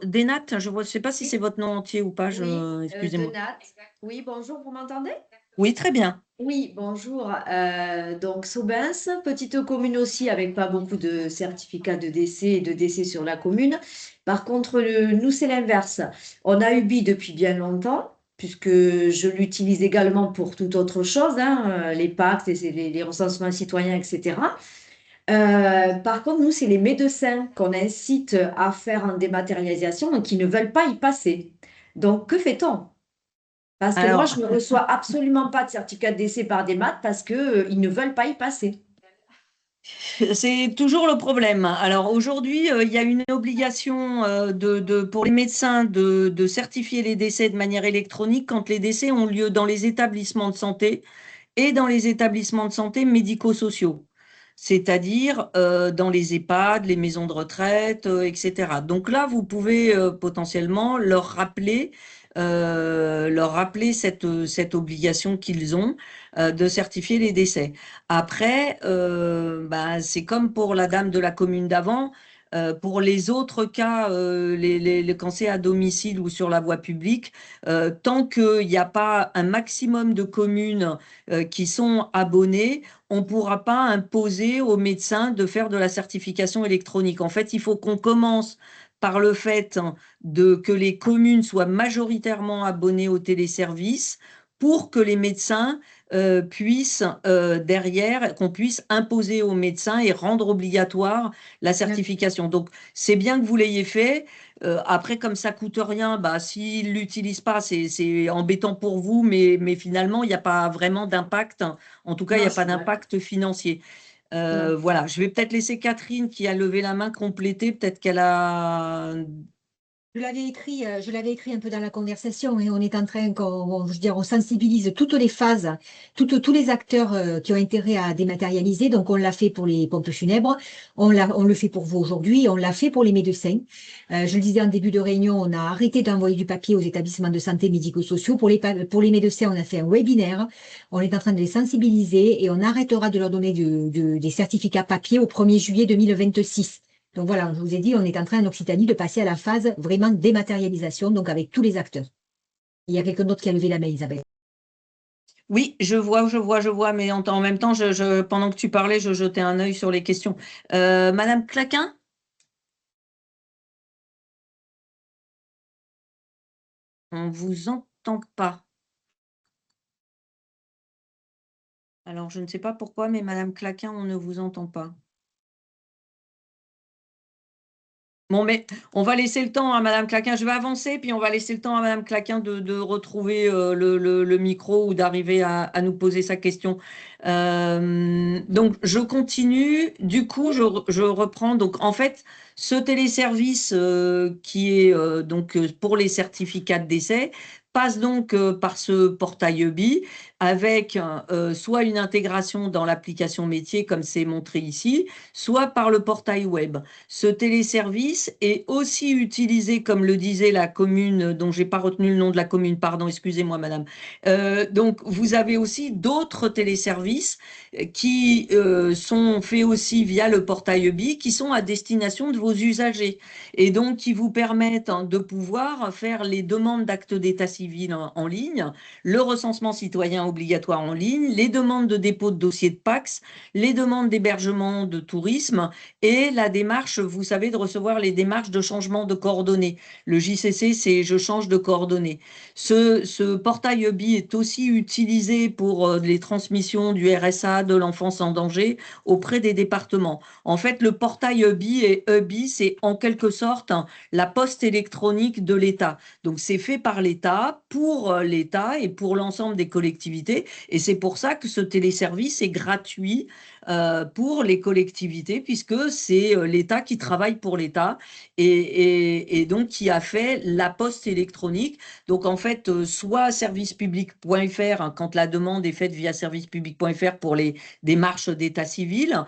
des nattes, je ne sais pas si c'est votre nom entier ou pas, Oui, de excusez-moi. Nat. Oui, bonjour, vous m'entendez? Oui, très bien. Oui, bonjour. Donc, Saubens, petite commune aussi avec pas beaucoup de certificats de décès et de décès sur la commune. Par contre, nous, c'est l'inverse. On a Ubi depuis bien longtemps, puisque je l'utilise également pour toute autre chose, hein, les pactes, les recensements citoyens, etc. Par contre, nous, c'est les médecins qu'on incite à faire en dématérialisation et qui ne veulent pas y passer. Donc, que fait-on? Parce que moi, Alors, je ne reçois absolument pas de certificat de décès par des maths parce que, ils ne veulent pas y passer. c'est toujours le problème. Alors aujourd'hui, il y a une obligation pour les médecins de certifier les décès de manière électronique quand les décès ont lieu dans les établissements de santé et dans les établissements de santé médico-sociaux, c'est-à-dire dans les EHPAD, les maisons de retraite, etc. Donc là, vous pouvez potentiellement leur rappeler cette obligation qu'ils ont de certifier les décès. Après, bah, c'est comme pour la dame de la commune d'avant. Pour les autres cas, quand c'est à domicile ou sur la voie publique, tant qu'il n'y a pas un maximum de communes qui sont abonnés, on ne pourra pas imposer aux médecins de faire de la certification électronique. En fait, il faut qu'on commence par le fait que les communes soient majoritairement abonnées au téléservice pour que les médecins puissent derrière, qu'on puisse imposer aux médecins et rendre obligatoire la certification. Donc, c'est bien que vous l'ayez fait. Après, comme ça coûte rien, bah, s'ils ne l'utilisent pas, c'est embêtant pour vous, mais finalement, il n'y a pas vraiment d'impact. En tout cas, il n'y Non, a je pas suis d'accord. d'impact financier. Non. Voilà, je vais peut-être laisser Catherine qui a levé la main compléter. Peut-être qu'elle a... Je l'avais écrit un peu dans la conversation et on est en train, je veux dire, on sensibilise toutes les phases, tous les acteurs qui ont intérêt à dématérialiser. Donc, on l'a fait pour les pompes funèbres, on le fait pour vous aujourd'hui, on l'a fait pour les médecins. Je le disais en début de réunion, on a arrêté d'envoyer du papier aux établissements de santé médico-sociaux. Pour les médecins, on a fait un webinaire. On est en train de les sensibiliser et on arrêtera de leur donner des certificats papier au 1er juillet 2026. Donc voilà, je vous ai dit, on est en train en Occitanie de passer à la phase vraiment dématérialisation, donc avec tous les acteurs. Il y a quelqu'un d'autre qui a levé la main, Isabelle. Oui, je vois, mais en même temps, pendant que tu parlais, je jetais un œil sur les questions. Madame Claquin? On ne vous entend pas. Alors, je ne sais pas pourquoi, mais Madame Claquin, on ne vous entend pas. Bon, mais on va laisser le temps à Madame Claquin. Je vais avancer, puis on va laisser le temps à Madame Claquin de retrouver le micro ou d'arriver à nous poser sa question. Donc, je continue. Du coup, je reprends. Donc, en fait, ce téléservice qui est donc pour les certificats de décès passe donc par ce portail EBI avec soit une intégration dans l'application métier, comme c'est montré ici, soit par le portail web. Ce téléservice est aussi utilisé, comme le disait la commune, dont j'ai pas retenu le nom de la commune, pardon, excusez-moi madame. Donc vous avez aussi d'autres téléservices qui sont faits aussi via le portail EBI, qui sont à destination de vos usagers et donc qui vous permettent de pouvoir faire les demandes d'actes d'état civil en ligne, le recensement citoyen obligatoire en ligne, les demandes de dépôt de dossier de PAX, les demandes d'hébergement de tourisme et la démarche, vous savez, de recevoir les démarches de changement de coordonnées. Le JCC, c'est je change de coordonnées. Ce portail EBI est aussi utilisé pour les transmissions du RSA, de l'enfance en danger, auprès des départements. En fait, le portail EBI, c'est en quelque sorte la poste électronique de l'État. Donc, c'est fait par l'État, pour l'État et pour l'ensemble des collectivités. Et c'est pour ça que ce téléservice est gratuit pour les collectivités, puisque c'est l'État qui travaille pour l'État et donc qui a fait la poste électronique. Donc en fait, soit servicepublic.fr, hein, quand la demande est faite via servicepublic.fr pour les démarches d'état civil,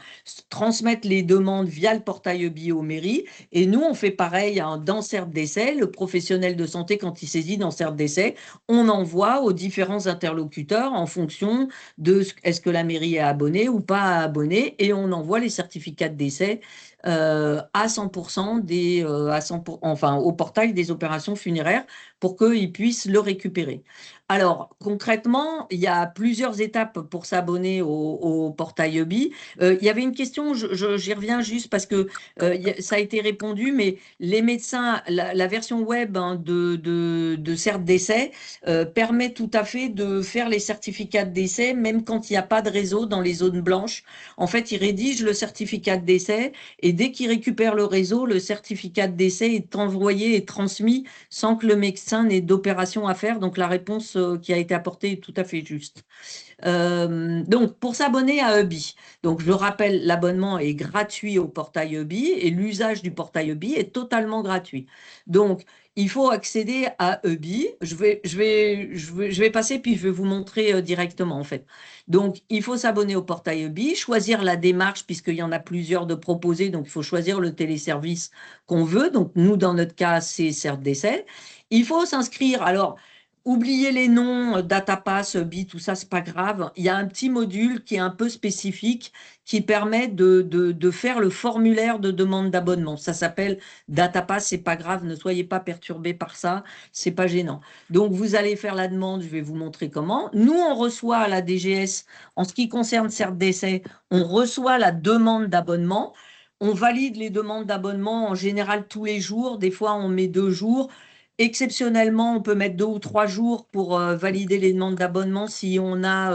transmettre les demandes via le portail EBI aux mairies. Et nous, on fait pareil hein, dans CertDécès. Le professionnel de santé, quand il saisit dans CertDécès, on envoie aux différents interlocuteurs en fonction de est-ce que la mairie est abonnée ou pas abonnée, et on envoie les certificats de décès à 100% enfin, au portail des opérations funéraires pour qu'ils puissent le récupérer. Alors, concrètement, il y a plusieurs étapes pour s'abonner au portail EBI. Il y avait une question, j'y reviens juste parce que ça a été répondu, mais les médecins, la version web hein, de CertDécès permet tout à fait de faire les certificats de décès, même quand il n'y a pas de réseau dans les zones blanches. En fait, il rédige le certificat de décès et dès qu'il récupère le réseau, le certificat de décès est envoyé et transmis sans que le médecin n'ait d'opération à faire. Donc, la réponse qui a été apportée est tout à fait juste. Donc, pour s'abonner à EBI, donc je rappelle, l'abonnement est gratuit au portail EBI et l'usage du portail EBI est totalement gratuit. Donc, il faut accéder à EBI. Je vais passer puis je vais vous montrer directement en fait. Donc, il faut s'abonner au portail EBI, choisir la démarche puisqu'il y en a plusieurs de proposés. Donc, il faut choisir le téléservice qu'on veut. Donc, nous, dans notre cas, c'est CertDécès. Il faut s'inscrire. Alors, oubliez les noms, DataPass, EBI, tout ça, c'est pas grave. Il y a un petit module qui est un peu spécifique qui permet de faire le formulaire de demande d'abonnement. Ça s'appelle DataPass, c'est pas grave, ne soyez pas perturbés par ça, c'est pas gênant. Donc, vous allez faire la demande, je vais vous montrer comment. Nous, on reçoit à la DGS, en ce qui concerne CertDécès, on reçoit la demande d'abonnement. On valide les demandes d'abonnement en général tous les jours. Des fois, on met 2 jours. Exceptionnellement, on peut mettre 2 ou 3 jours pour valider les demandes d'abonnement si on a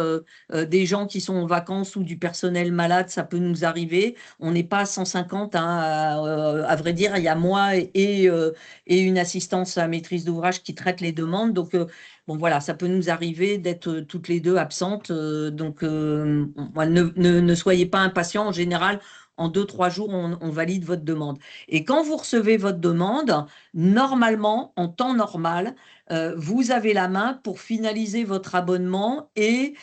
des gens qui sont en vacances ou du personnel malade, ça peut nous arriver. On n'est pas à 150, hein, à vrai dire, il y a moi et une assistance à maîtrise d'ouvrage qui traite les demandes. Donc, bon, voilà, ça peut nous arriver d'être toutes les deux absentes. Donc, ne soyez pas impatients. En général, en 2-3 jours, on valide votre demande. Et quand vous recevez votre demande, normalement, en temps normal, vous avez la main pour finaliser votre abonnement et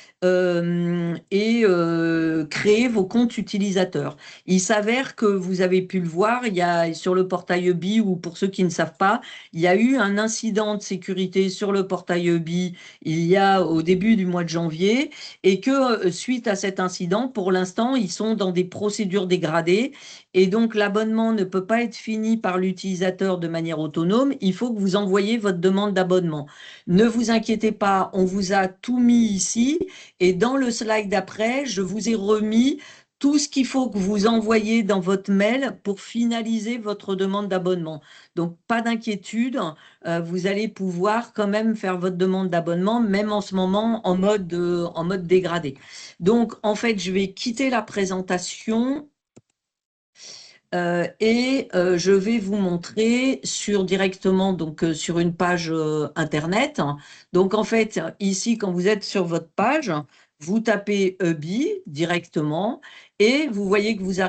créer vos comptes utilisateurs. Il s'avère que vous avez pu le voir, il y a sur le portail EBI, ou pour ceux qui ne savent pas, il y a eu un incident de sécurité sur le portail EBI il y a au début du mois de janvier et que suite à cet incident, pour l'instant, ils sont dans des procédures dégradées et donc l'abonnement ne peut pas être fini par l'utilisateur de manière autonome. Il faut que vous envoyiez votre demande d'abonnement. Ne vous inquiétez pas, on vous a tout mis ici et dans le slide d'après, je vous ai remis tout ce qu'il faut que vous envoyez dans votre mail pour finaliser votre demande d'abonnement. Donc, pas d'inquiétude, vous allez pouvoir quand même faire votre demande d'abonnement, même en ce moment en mode dégradé. Donc, en fait, je vais quitter la présentation et je vais vous montrer directement donc, sur une page Internet. Donc, en fait, ici, quand vous êtes sur votre page, vous tapez EBI directement et vous voyez que vous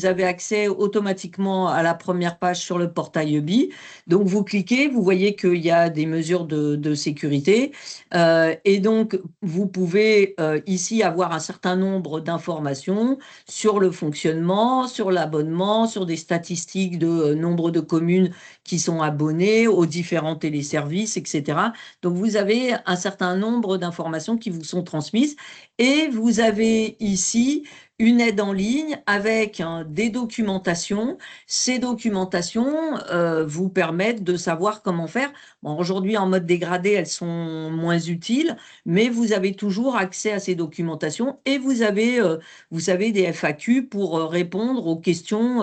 avez accès automatiquement à la première page sur le portail EBI. Donc, vous cliquez, vous voyez qu'il y a des mesures de sécurité et donc, vous pouvez ici avoir un certain nombre d'informations sur le fonctionnement, sur l'abonnement, sur des statistiques de nombre de communes qui sont abonnées aux différents téléservices, etc. Donc, vous avez un certain nombre d'informations qui vous sont transmises et vous avez ici une aide en ligne avec des documentations. Ces documentations vous permettent de savoir comment faire. Bon, aujourd'hui, en mode dégradé, elles sont moins utiles, mais vous avez toujours accès à ces documentations et vous savez, des FAQ pour répondre aux questions.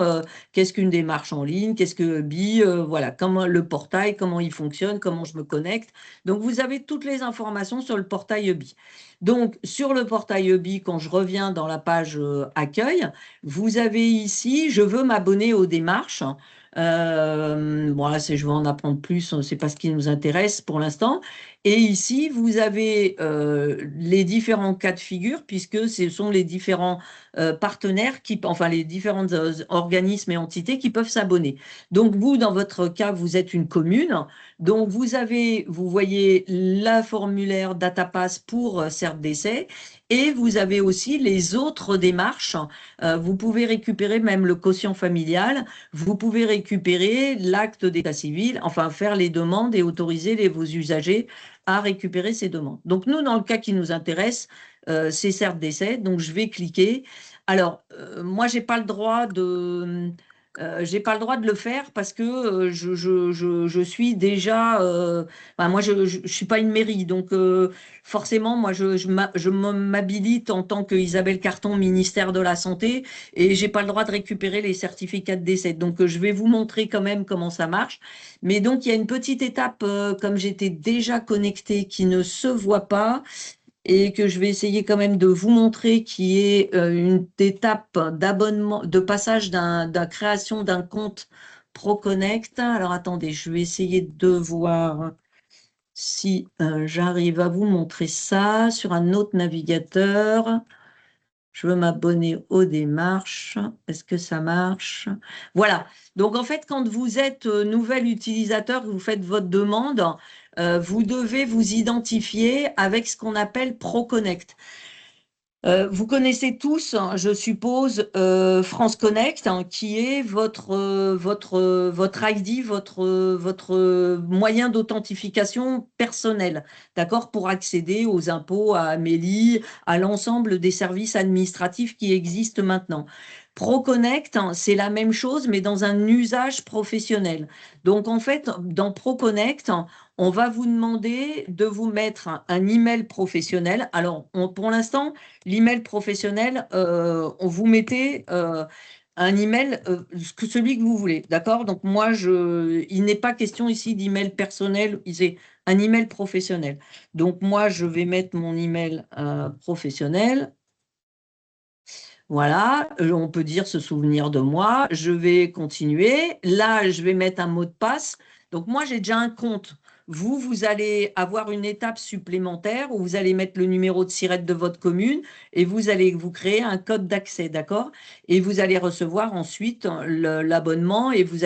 Qu'est-ce qu'une démarche en ligne? Qu'est-ce que BI? Voilà, comment le portail, comment il fonctionne, comment je me connecte. Donc, vous avez toutes les informations sur le portail BI. Donc, sur le portail EBI, quand je reviens dans la page accueil, vous avez ici, je veux m'abonner aux démarches. Voilà, je veux en apprendre plus, c'est pas ce qui nous intéresse pour l'instant. Et ici, vous avez les différents cas de figure, puisque ce sont les différents partenaires, enfin les différents organismes et entités qui peuvent s'abonner. Donc, vous, dans votre cas, vous êtes une commune. Donc, vous voyez la formulaire DataPass pour CertDécès et vous avez aussi les autres démarches. Vous pouvez récupérer même le quotient familial, vous pouvez récupérer l'acte d'état civil, enfin faire les demandes et autoriser vos usagers à récupérer ces demandes. Donc, nous, dans le cas qui nous intéresse, c'est CertDécès, donc je vais cliquer. Alors, moi, j'ai pas le droit de le faire parce que je suis déjà. Enfin, moi, je ne suis pas une mairie. Donc, forcément, moi, je m'habilite en tant qu'Isabelle Carton, ministère de la Santé, et je n'ai pas le droit de récupérer les certificats de décès. Donc, je vais vous montrer quand même comment ça marche. Mais donc, il y a une petite étape, comme j'étais déjà connectée, qui ne se voit pas et que je vais essayer quand même de vous montrer, qui est une étape d'abonnement, de passage de création d'un compte ProConnect. Alors attendez, je vais essayer de voir si j'arrive à vous montrer ça sur un autre navigateur. Je veux m'abonner aux démarches. Est-ce que ça marche? Voilà. Donc, en fait, quand vous êtes nouvel utilisateur, que vous faites votre demande, vous devez vous identifier avec ce qu'on appelle ProConnect. Vous connaissez tous, hein, je suppose, France Connect, hein, qui est votre ID, votre moyen d'authentification personnel, d'accord, pour accéder aux impôts, à Amélie, à l'ensemble des services administratifs qui existent maintenant. ProConnect, hein, c'est la même chose, mais dans un usage professionnel. Donc, en fait, dans ProConnect, on va vous demander de vous mettre un email professionnel. Alors, pour l'instant, l'email professionnel, on vous mettez un email, celui que vous voulez, d'accord? Donc, moi, il n'est pas question ici d'email personnel, c'est un email professionnel. Donc, moi, je vais mettre mon email professionnel. Voilà, on peut dire se souvenir de moi. Je vais continuer. Là, je vais mettre un mot de passe. Donc, moi, j'ai déjà un compte. Vous allez avoir une étape supplémentaire où vous allez mettre le numéro de SIRET de votre commune et vous allez vous créer un code d'accès, d'accord? Et vous allez recevoir ensuite l'abonnement et vous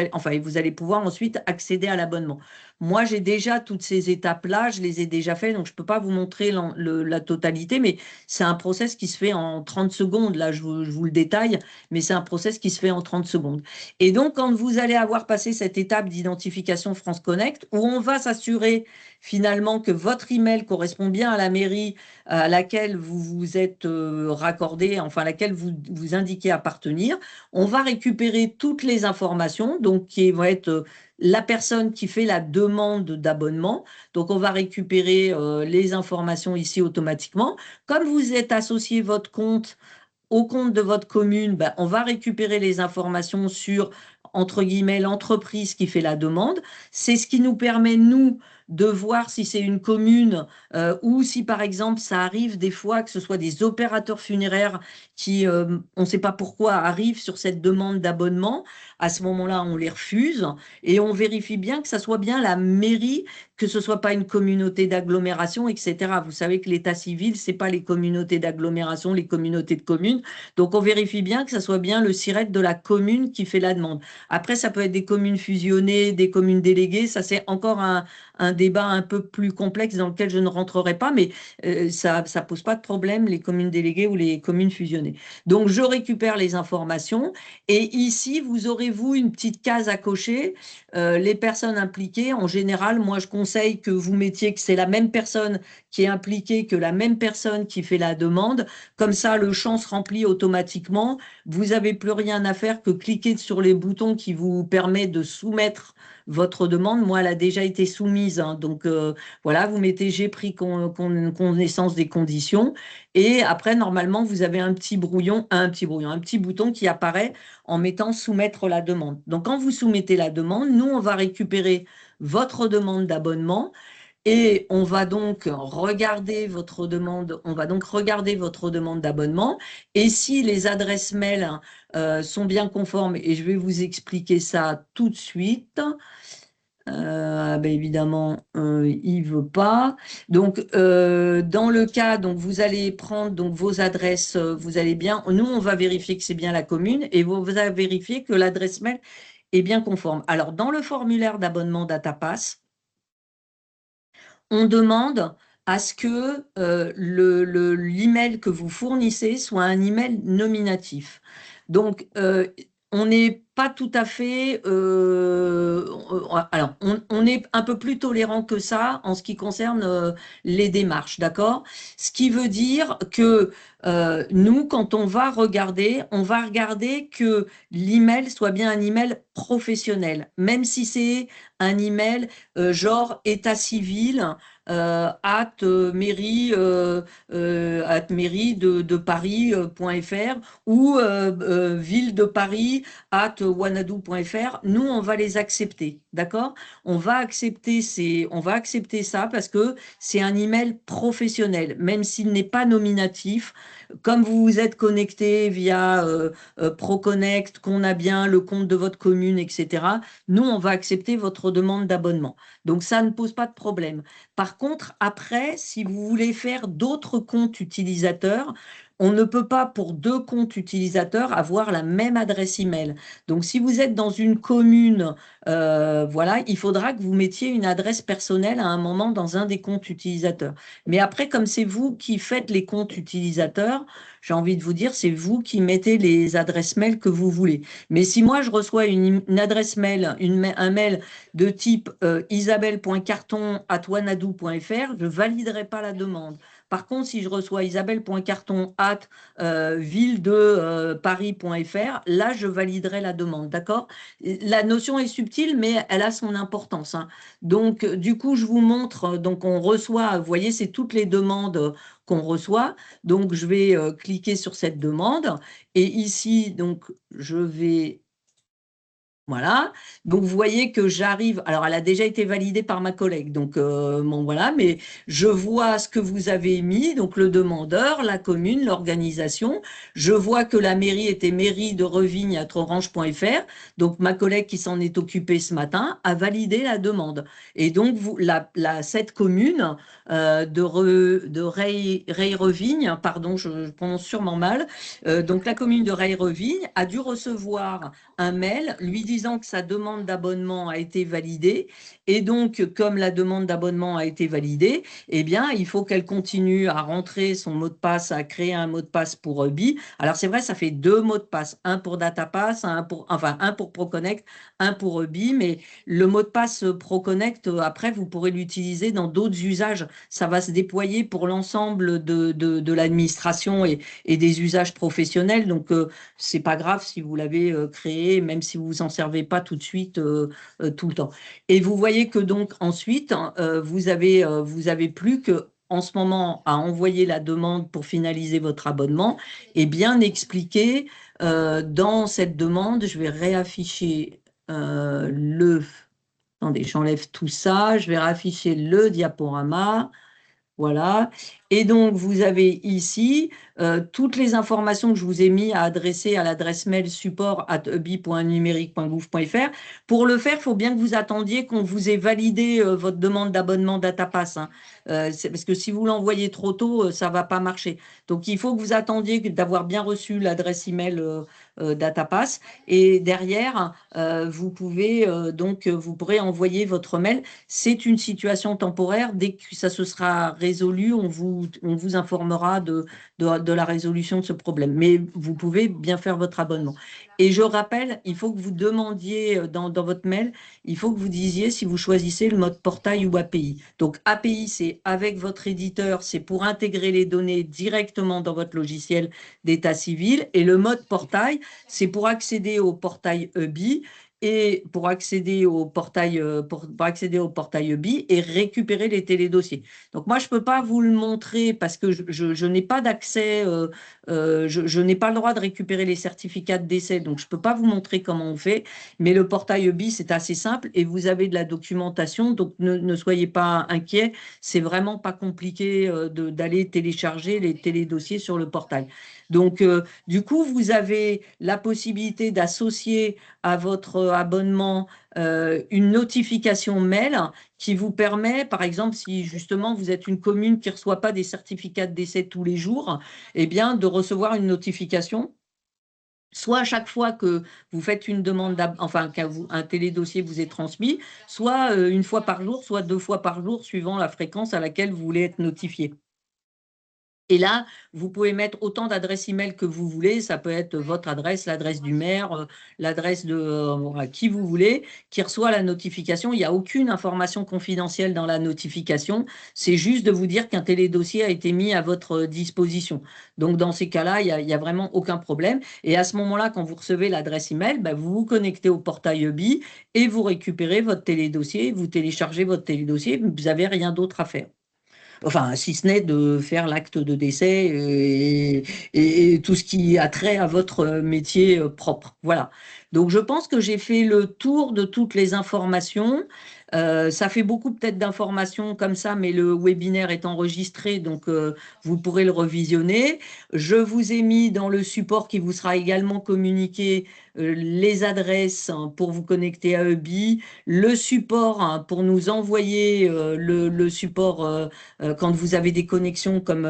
allez pouvoir ensuite accéder à l'abonnement. Moi, j'ai déjà toutes ces étapes-là, je les ai déjà faites, donc je ne peux pas vous montrer la totalité, mais c'est un process qui se fait en 30 secondes. Là, je vous le détaille, mais c'est un process qui se fait en 30 secondes. Et donc, quand vous allez avoir passé cette étape d'identification France Connect, où on va s'assurer finalement que votre email correspond bien à la mairie à laquelle vous vous êtes raccordé, enfin à laquelle vous indiquez appartenir, on va récupérer toutes les informations, donc qui vont être la personne qui fait la demande d'abonnement. Donc, on va récupérer les informations ici automatiquement. Comme vous êtes associé votre compte au compte de votre commune, ben, on va récupérer les informations sur, entre guillemets, l'entreprise qui fait la demande. C'est ce qui nous permet, nous, de voir si c'est une commune ou si, par exemple, ça arrive des fois que ce soit des opérateurs funéraires qui, on ne sait pas pourquoi, arrivent sur cette demande d'abonnement. À ce moment-là, on les refuse et on vérifie bien que ça soit bien la mairie, que ce ne soit pas une communauté d'agglomération, etc. Vous savez que l'état civil, ce n'est pas les communautés d'agglomération, les communautés de communes. Donc, on vérifie bien que ça soit bien le SIRET de la commune qui fait la demande. Après, ça peut être des communes fusionnées, des communes déléguées. Ça, c'est encore un débat un peu plus complexe dans lequel je ne rentrerai pas, mais ça ne pose pas de problème, les communes déléguées ou les communes fusionnées. Donc, je récupère les informations et ici, vous aurez, vous, une petite case à cocher. Les personnes impliquées, en général, moi, je conseille que vous mettiez que c'est la même personne qui est impliquée que la même personne qui fait la demande. Comme ça, le champ se remplit automatiquement. Vous n'avez plus rien à faire que cliquer sur les boutons qui vous permettent de soumettre votre demande. Moi, elle a déjà été soumise. Hein, donc, voilà, vous mettez « J'ai pris connaissance des conditions ». Et après, normalement, vous avez un petit bouton qui apparaît en mettant « Soumettre la demande ». Donc, quand vous soumettez la demande, nous, on va récupérer votre demande d'abonnement et on va donc regarder votre demande. On va donc regarder votre demande d'abonnement. Et si les adresses mail sont bien conformes, et je vais vous expliquer ça tout de suite. Ben évidemment, il ne veut pas. Donc, dans le cas, donc, vous allez prendre donc, vos adresses, vous allez bien. Nous, on va vérifier que c'est bien la commune et vous allez vérifier que l'adresse mail est bien conforme. Alors, dans le formulaire d'abonnement DataPass, on demande à ce que l'email que vous fournissez soit un email nominatif. Donc, on n'est pas tout à fait... alors, on est un peu plus tolérant que ça en ce qui concerne les démarches, d'accord? Ce qui veut dire que nous, quand on va regarder que l'email soit bien un email professionnel, même si c'est un email genre état civil, mairie de Paris.fr ou ville de Paris @wanadoo.fr. Nous, on va les accepter, d'accord? On va accepter ça parce que c'est un email professionnel, même s'il n'est pas nominatif. Comme vous vous êtes connecté via ProConnect, qu'on a bien le compte de votre commune, etc., nous, on va accepter votre demande d'abonnement. Donc, ça ne pose pas de problème. Par contre, après, si vous voulez faire d'autres comptes utilisateurs, on ne peut pas, pour 2 comptes utilisateurs, avoir la même adresse email. Donc, si vous êtes dans une commune, voilà, il faudra que vous mettiez une adresse personnelle à un moment dans un des comptes utilisateurs. Mais après, comme c'est vous qui faites les comptes utilisateurs, j'ai envie de vous dire, c'est vous qui mettez les adresses mail que vous voulez. Mais si moi, je reçois une adresse mail, un mail de type isabelle.carton@wanadoo.fr, je ne validerai pas la demande. Par contre, si je reçois isabelle.carton@ville-de-paris.fr, là, je validerai la demande, d'accord? La notion est subtile, mais elle a son importance. Hein. Donc, du coup, je vous montre, donc on reçoit, vous voyez, c'est toutes les demandes qu'on reçoit. Donc, je vais cliquer sur cette demande. Et ici, donc, je vais... Voilà, donc vous voyez que j'arrive, alors elle a déjà été validée par ma collègue, donc bon voilà, mais je vois ce que vous avez mis, donc le demandeur, la commune, l'organisation, je vois que la mairie était mairie de Revigne@orange.fr, donc ma collègue qui s'en est occupée ce matin a validé la demande. Et donc cette commune de Reille-Revigne, pardon, je prononce sûrement mal, donc la commune de Reille-Revigne a dû recevoir un mail lui disant que sa demande d'abonnement a été validée et donc comme la demande d'abonnement a été validée, eh bien il faut qu'elle continue à rentrer son mot de passe, à créer un mot de passe pour Bi. Alors c'est vrai, ça fait 2 mots de passe, un pour DataPass, un pour ProConnect, un pour Bi, mais le mot de passe ProConnect, après vous pourrez l'utiliser dans d'autres usages. Ça va se déployer pour l'ensemble de l'administration et des usages professionnels, donc c'est pas grave si vous l'avez créé, même si vous en servez pas tout de suite tout le temps. Et vous voyez que donc ensuite, vous avez plus que en ce moment à envoyer la demande pour finaliser votre abonnement est bien expliqué dans cette demande. Je vais réafficher Attendez, j'enlève tout ça. Je vais réafficher le diaporama. Voilà. Et donc, vous avez ici toutes les informations que je vous ai mis à adresser à l'adresse mail support@ubi.numérique.gouv.fr. Pour le faire, il faut bien que vous attendiez qu'on vous ait validé votre demande d'abonnement DataPass, hein. Parce que si vous l'envoyez trop tôt, ça ne va pas marcher. Donc, il faut que vous attendiez d'avoir bien reçu l'adresse email DataPass. Et derrière, vous pourrez envoyer votre mail. C'est une situation temporaire. Dès que ça se sera résolu, on vous informera de la résolution de ce problème. Mais vous pouvez bien faire votre abonnement. Et je rappelle, il faut que vous demandiez dans votre mail, il faut que vous disiez si vous choisissez le mode portail ou API. Donc API, c'est avec votre éditeur, c'est pour intégrer les données directement dans votre logiciel d'état civil. Et le mode portail, c'est pour accéder au portail EBI et pour accéder au portail EBI et récupérer les télédossiers. Donc moi, je ne peux pas vous le montrer parce que je n'ai pas d'accès, je n'ai pas le droit de récupérer les certificats de décès, donc je ne peux pas vous montrer comment on fait, mais le portail EBI, c'est assez simple et vous avez de la documentation, donc ne soyez pas inquiets, c'est vraiment pas compliqué d'aller télécharger les télédossiers sur le portail. Donc, du coup, vous avez la possibilité d'associer à votre abonnement une notification mail qui vous permet, par exemple, si justement vous êtes une commune qui ne reçoit pas des certificats de décès tous les jours, eh bien, de recevoir une notification, soit à chaque fois que vous faites une demande, enfin qu'un télédossier vous est transmis, soit une fois par jour, soit 2 fois par jour, suivant la fréquence à laquelle vous voulez être notifié. Et là, vous pouvez mettre autant d'adresses email que vous voulez. Ça peut être votre adresse, l'adresse du maire, l'adresse de qui vous voulez, qui reçoit la notification. Il n'y a aucune information confidentielle dans la notification. C'est juste de vous dire qu'un télédossier a été mis à votre disposition. Donc, dans ces cas-là, il n'y a vraiment aucun problème. Et à ce moment-là, quand vous recevez l'adresse email, vous vous connectez au portail EBI et vous récupérez votre télédossier, vous téléchargez votre télédossier. Vous n'avez rien d'autre à faire. Enfin, si ce n'est de faire l'acte de décès et tout ce qui a trait à votre métier propre. Voilà. Donc, je pense que j'ai fait le tour de toutes les informations. Ça fait beaucoup peut-être d'informations comme ça, mais le webinaire est enregistré, donc vous pourrez le revisionner. Je vous ai mis dans le support qui vous sera également communiqué les adresses pour vous connecter à EBI, le support pour nous envoyer le support quand vous avez des connexions comme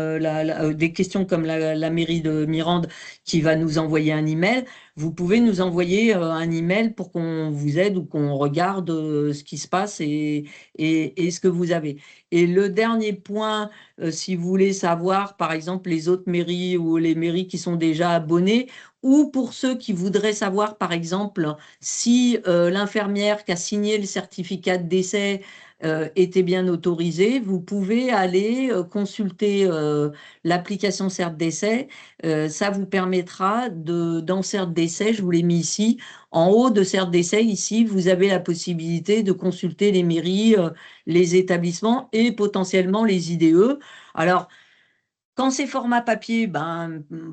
des questions comme la mairie de Mirande qui va nous envoyer un email. Vous pouvez nous envoyer un email pour qu'on vous aide ou qu'on regarde ce qui se passe et ce que vous avez. Et le dernier point, si vous voulez savoir, par exemple, les autres mairies ou les mairies qui sont déjà abonnées, ou pour ceux qui voudraient savoir, par exemple, si l'infirmière qui a signé le certificat de décès était bien autorisée, vous pouvez aller consulter l'application CertDécès. Ça vous permettra dans CertDécès, je vous l'ai mis ici, en haut de CertDécès, ici, vous avez la possibilité de consulter les mairies, les établissements et potentiellement les IDE. Alors, quand c'est format papier,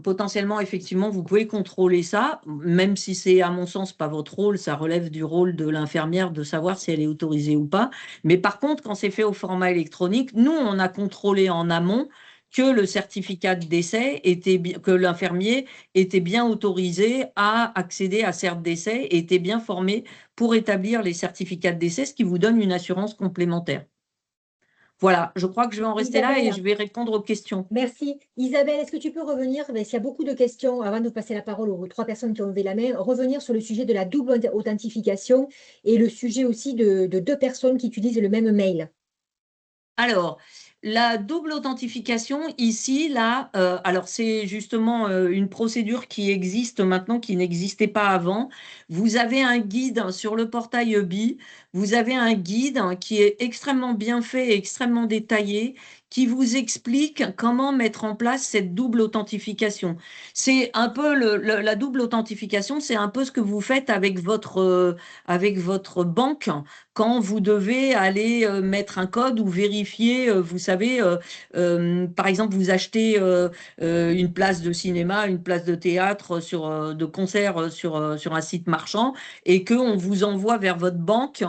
potentiellement, effectivement, vous pouvez contrôler ça, même si c'est, à mon sens, pas votre rôle, ça relève du rôle de l'infirmière de savoir si elle est autorisée ou pas. Mais par contre, quand c'est fait au format électronique, nous, on a contrôlé en amont que le certificat de décès que l'infirmier était bien autorisé à accéder à CertDécès et était bien formé pour établir les certificats de décès, ce qui vous donne une assurance complémentaire. Voilà, je crois que je vais en rester là et je vais répondre aux questions. Merci. Isabelle, est-ce que tu peux revenir, s'il y a beaucoup de questions, avant de passer la parole aux 3 personnes qui ont levé la main, revenir sur le sujet de la double authentification et le sujet aussi de 2 personnes qui utilisent le même mail. Alors, la double authentification, ici, là, alors c'est justement une procédure qui existe maintenant, qui n'existait pas avant. Vous avez un guide sur le portail EBI vous avez un guide qui est extrêmement bien fait et extrêmement détaillé, qui vous explique comment mettre en place cette double authentification. C'est un peu la double authentification, c'est un peu ce que vous faites avec votre banque quand vous devez aller mettre un code ou vérifier, vous savez, par exemple, vous achetez une place de cinéma, une place de théâtre, de concert sur un site marchand et qu'on vous envoie vers votre banque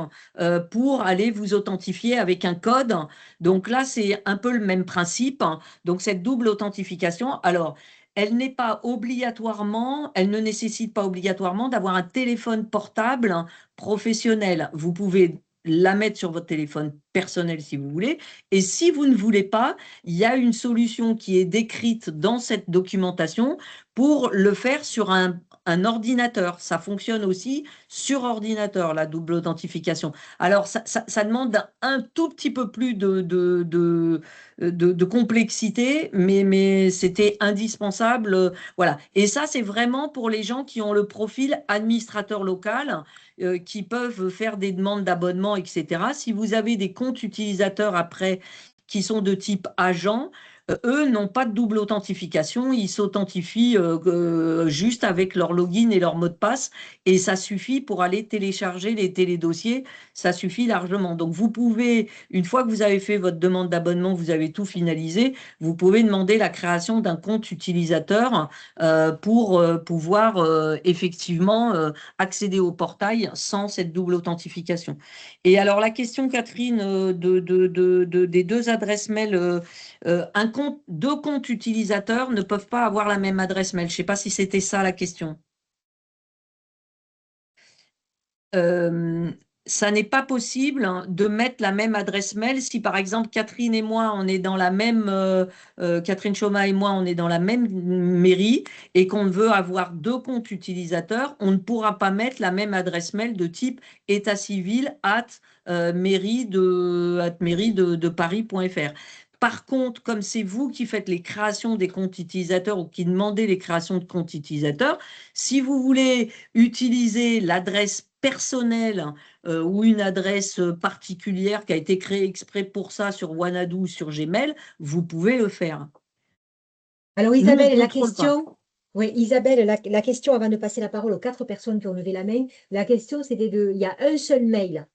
pour aller vous authentifier avec un code. Donc là, c'est un peu le même principe. Donc cette double authentification, alors, elle n'est pas obligatoirement, elle ne nécessite pas obligatoirement d'avoir un téléphone portable professionnel. Vous pouvez la mettre sur votre téléphone personnel si vous voulez. Et si vous ne voulez pas, il y a une solution qui est décrite dans cette documentation pour le faire sur un ordinateur. Ça fonctionne aussi sur ordinateur, la double authentification. Alors, ça demande un tout petit peu plus de complexité, mais c'était indispensable. Voilà. Et ça, c'est vraiment pour les gens qui ont le profil administrateur local, qui peuvent faire des demandes d'abonnement, etc. Si vous avez des comptes utilisateurs après qui sont de type agent, eux n'ont pas de double authentification, ils s'authentifient juste avec leur login et leur mot de passe et ça suffit pour aller télécharger les télédossiers, ça suffit largement. Donc vous pouvez, une fois que vous avez fait votre demande d'abonnement, vous avez tout finalisé, vous pouvez demander la création d'un compte utilisateur pour pouvoir effectivement accéder au portail sans cette double authentification. Et alors la question, Catherine, des deux adresses mail, deux comptes utilisateurs ne peuvent pas avoir la même adresse mail. Je ne sais pas si c'était ça la question. Ça n'est pas possible de mettre la même adresse mail si, par exemple, Catherine et moi, on est dans la même, Catherine Choma et moi, on est dans la même mairie et qu'on veut avoir deux comptes utilisateurs, on ne pourra pas mettre la même adresse mail de type état civil @mairie de Paris.fr. Par contre, comme c'est vous qui faites les créations des comptes utilisateurs ou qui demandez les créations de comptes utilisateurs, si vous voulez utiliser l'adresse personnelle ou une adresse particulière qui a été créée exprès pour ça sur Wanadoo ou sur Gmail, vous pouvez le faire. Alors Nous, Isabelle, on la contrôle pas. question, oui, Isabelle, la question avant de passer la parole aux 4 personnes qui ont levé la main, la question c'était il y a un seul mail.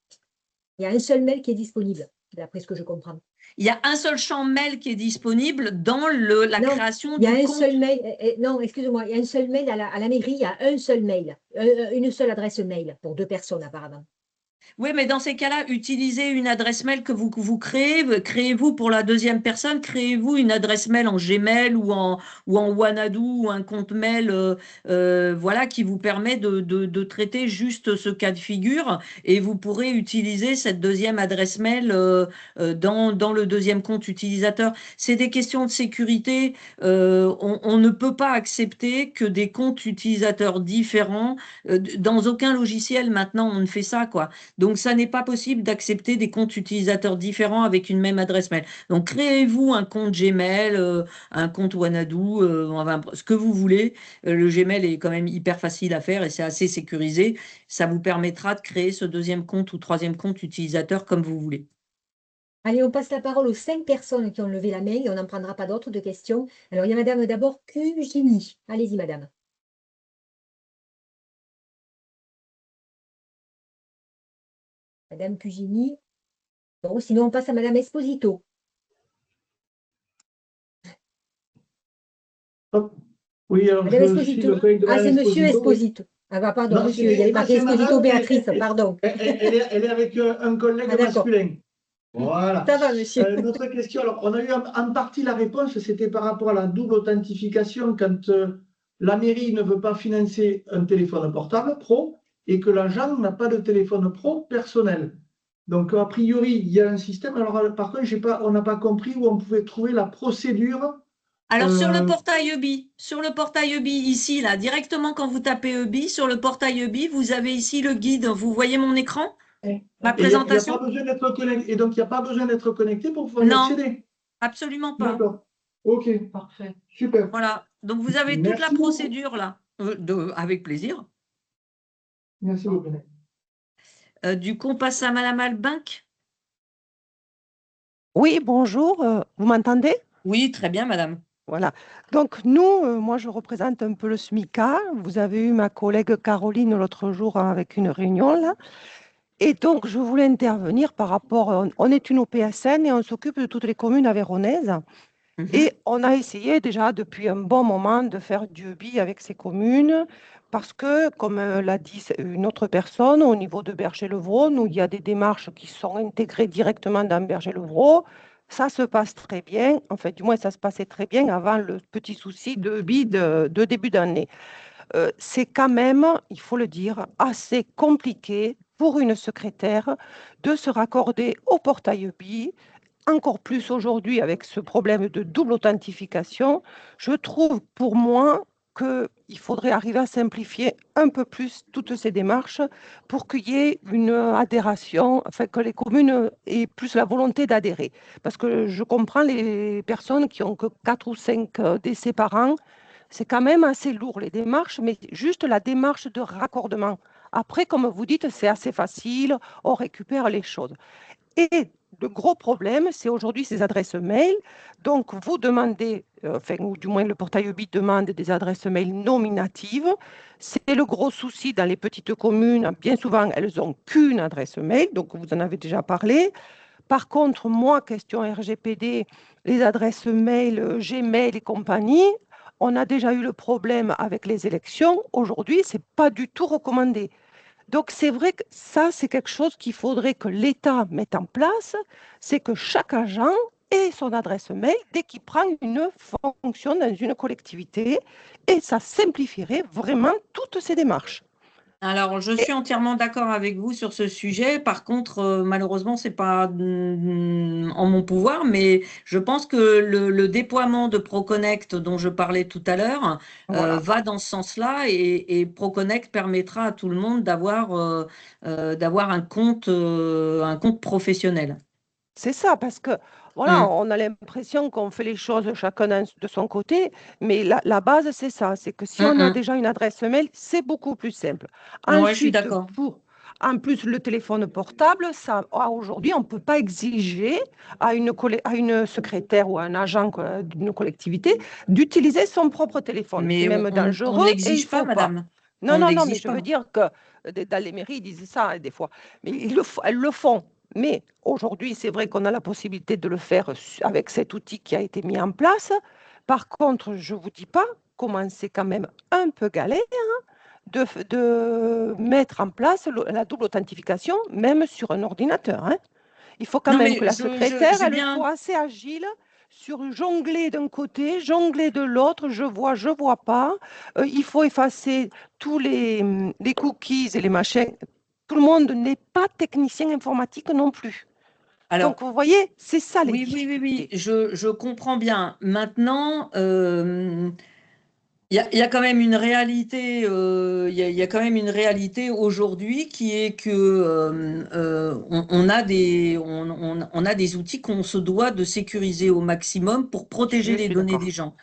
Il y a un seul mail qui est disponible, d'après ce que je comprends. Il y a un seul champ mail qui est disponible dans la Non, création il y a du un compte. seul mail. Non, excusez-moi, il y a un seul mail à la mairie, il y a un seul mail, une seule adresse mail pour 2 personnes apparemment. Oui, mais dans ces cas-là, utilisez une adresse mail que vous créez. Créez-vous pour la deuxième personne, créez-vous une adresse mail en Gmail ou en Wanadoo ou un compte mail voilà, qui vous permet de traiter juste ce cas de figure et vous pourrez utiliser cette deuxième adresse mail dans le deuxième compte utilisateur. C'est des questions de sécurité. On ne peut pas accepter que des comptes utilisateurs différents, dans aucun logiciel maintenant on ne fait ça, quoi. Donc, ça n'est pas possible d'accepter des comptes utilisateurs différents avec une même adresse mail. Donc, créez-vous un compte Gmail, un compte Wanadoo, enfin, ce que vous voulez. Le Gmail est quand même hyper facile à faire et c'est assez sécurisé. Ça vous permettra de créer ce deuxième compte ou troisième compte utilisateur comme vous voulez. Allez, on passe la parole aux 5 personnes qui ont levé la main et on n'en prendra pas d'autres de questions. Alors, il y a madame d'abord Cugini. Allez-y, madame. Madame Cugini. Bon, sinon, on passe à madame Esposito. Hop. Oui, alors Madame je suis Esposito. le collègue de Ah, c'est Madame monsieur Esposito. Oui. Esposito. Ah, bah, pardon, Non, monsieur, il y avait marqué c'est Esposito madame, Béatrice, pardon. Elle est avec un collègue Ah, d'accord. masculin. Voilà. Ça va, monsieur. Notre question, alors on a eu en partie la réponse, c'était par rapport à la double authentification quand la mairie ne veut pas financer un téléphone portable pro et que l'agent n'a pas de téléphone pro personnel. Donc a priori, il y a un système. Alors par contre, on n'a pas compris où on pouvait trouver la procédure. Alors, sur le portail EBI, ici, là, directement quand vous tapez EBI, sur le portail EBI, vous avez ici le guide. Vous voyez mon écran? Ma Et il n'y a présentation? pas besoin d'être connecté. Et donc, il n'y a pas besoin d'être connecté pour pouvoir y Non, accéder. absolument pas. D'accord. OK. Parfait. Super. Voilà. Donc, vous avez toute la Merci beaucoup. procédure là. Avec plaisir. Merci beaucoup. Du coup, on passe à Madame Albinck. Oui, bonjour, vous m'entendez? Oui, très bien, Madame. Voilà. Donc nous, moi je représente un peu le SMICA. Vous avez eu ma collègue Caroline l'autre jour avec une réunion là. Et donc je voulais intervenir par rapport, on est une OPSN et on s'occupe de toutes les communes avéronaises. Mhm. Et on a essayé déjà depuis un bon moment de faire du BI avec ces communes parce que, comme l'a dit une autre personne, au niveau de Berger-Levrault, nous, il y a des démarches qui sont intégrées directement dans Berger-Levrault. Ça se passe très bien, en fait, du moins, ça se passait très bien avant le petit souci de BI de début d'année. C'est quand même, il faut le dire, assez compliqué pour une secrétaire de se raccorder au portail BI encore plus aujourd'hui avec ce problème de double authentification. Je trouve pour moi qu'il faudrait arriver à simplifier un peu plus toutes ces démarches pour qu'il y ait une adhération, enfin que les communes aient plus la volonté d'adhérer. Parce que je comprends les personnes qui ont que 4 ou 5 décès par an, c'est quand même assez lourd les démarches, mais juste la démarche de raccordement. Après, comme vous dites, c'est assez facile, on récupère les choses. Et le gros problème, c'est aujourd'hui ces adresses mail. Donc, vous demandez, enfin, ou du moins le portail UBI demande des adresses mail nominatives. C'est le gros souci dans les petites communes. Bien souvent, elles n'ont qu'une adresse mail, donc vous en avez déjà parlé. Par contre, moi, question RGPD, les adresses mail, Gmail et compagnie, on a déjà eu le problème avec les élections. Aujourd'hui, ce n'est pas du tout recommandé. Donc, c'est vrai que ça, c'est quelque chose qu'il faudrait que l'État mette en place, c'est que chaque agent ait son adresse mail dès qu'il prend une fonction dans une collectivité, et ça simplifierait vraiment toutes ces démarches. Alors, je suis entièrement d'accord avec vous sur ce sujet. Par contre, malheureusement, c'est pas en mon pouvoir, mais je pense que le déploiement de ProConnect dont je parlais tout à l'heure Voilà. va dans ce sens-là et ProConnect permettra à tout le monde d'avoir un compte professionnel. C'est ça, parce que voilà, Mm. on a l'impression qu'on fait les choses chacun de son côté, mais la base, c'est ça, c'est que si on a Mm, déjà une adresse mail, c'est beaucoup plus simple. mm. Ouais, je suis Ensuite, d'accord. en plus, le téléphone portable, ça, aujourd'hui, on ne peut pas exiger à une secrétaire ou à un agent d'une collectivité d'utiliser son propre téléphone. C'est Mais même on ne dangereux et il ne l'exige pas, faut pas. madame. Non, On ne non, non, mais l'exige je veux pas. dire que dans les mairies, ils disent ça des fois. Mais elles le font. Mais aujourd'hui, c'est vrai qu'on a la possibilité de le faire avec cet outil qui a été mis en place. Par contre, je ne vous dis pas comment c'est quand même un peu galère de mettre en place la double authentification, même sur un ordinateur, hein. Il faut quand Non, même mais que la secrétaire, j'ai elle bien. soit assez agile sur jongler d'un côté, jongler de l'autre, je vois pas. Il faut effacer tous les cookies et les machins. Tout le monde n'est pas technicien informatique non plus. Alors, Donc, vous voyez, c'est ça les oui, oui, oui, oui, difficultés. je comprends bien. Maintenant, il y a quand même une réalité, il y a quand même une réalité aujourd'hui qui est que on a on a des outils qu'on se doit de sécuriser au maximum pour protéger Je les suis données des d'accord. gens.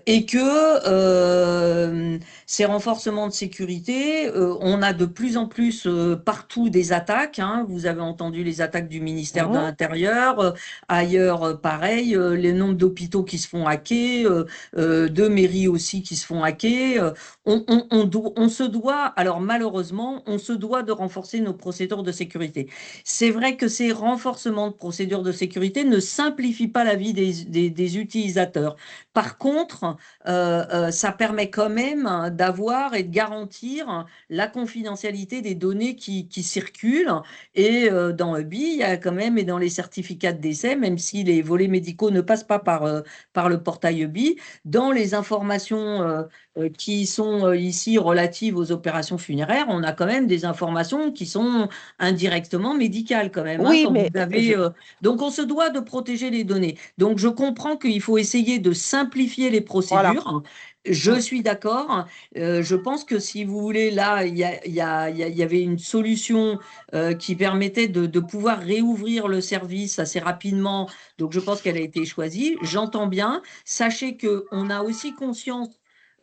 Et que ces renforcements de sécurité, on a de plus en plus partout des attaques, hein. Vous avez entendu les attaques du ministère de Hein. l'Intérieur, ailleurs pareil, les nombres d'hôpitaux qui se font hacker, de mairies aussi qui se font hacker. On se doit, alors malheureusement, on se doit de renforcer nos procédures de sécurité. C'est vrai que ces renforcements de procédures de sécurité ne simplifient pas la vie des utilisateurs. Par contre, ça permet quand même d'avoir et de garantir la confidentialité des données qui circulent. Et dans EBI, il y a quand même, et dans les certificats de décès, même si les volets médicaux ne passent pas par le portail EBI, dans les informations qui sont ici relatives aux opérations funéraires, on a quand même des informations qui sont indirectement médicales quand même, hein, Oui, quand vous mais avez, donc on se doit de protéger les données. Donc je comprends qu'il faut essayer de simplifier les voilà. procédures. Je suis d'accord. Je pense que si vous voulez, là, il y avait une solution qui permettait de pouvoir réouvrir le service assez rapidement. Donc je pense qu'elle a été choisie. J'entends bien. Sachez qu'on a aussi conscience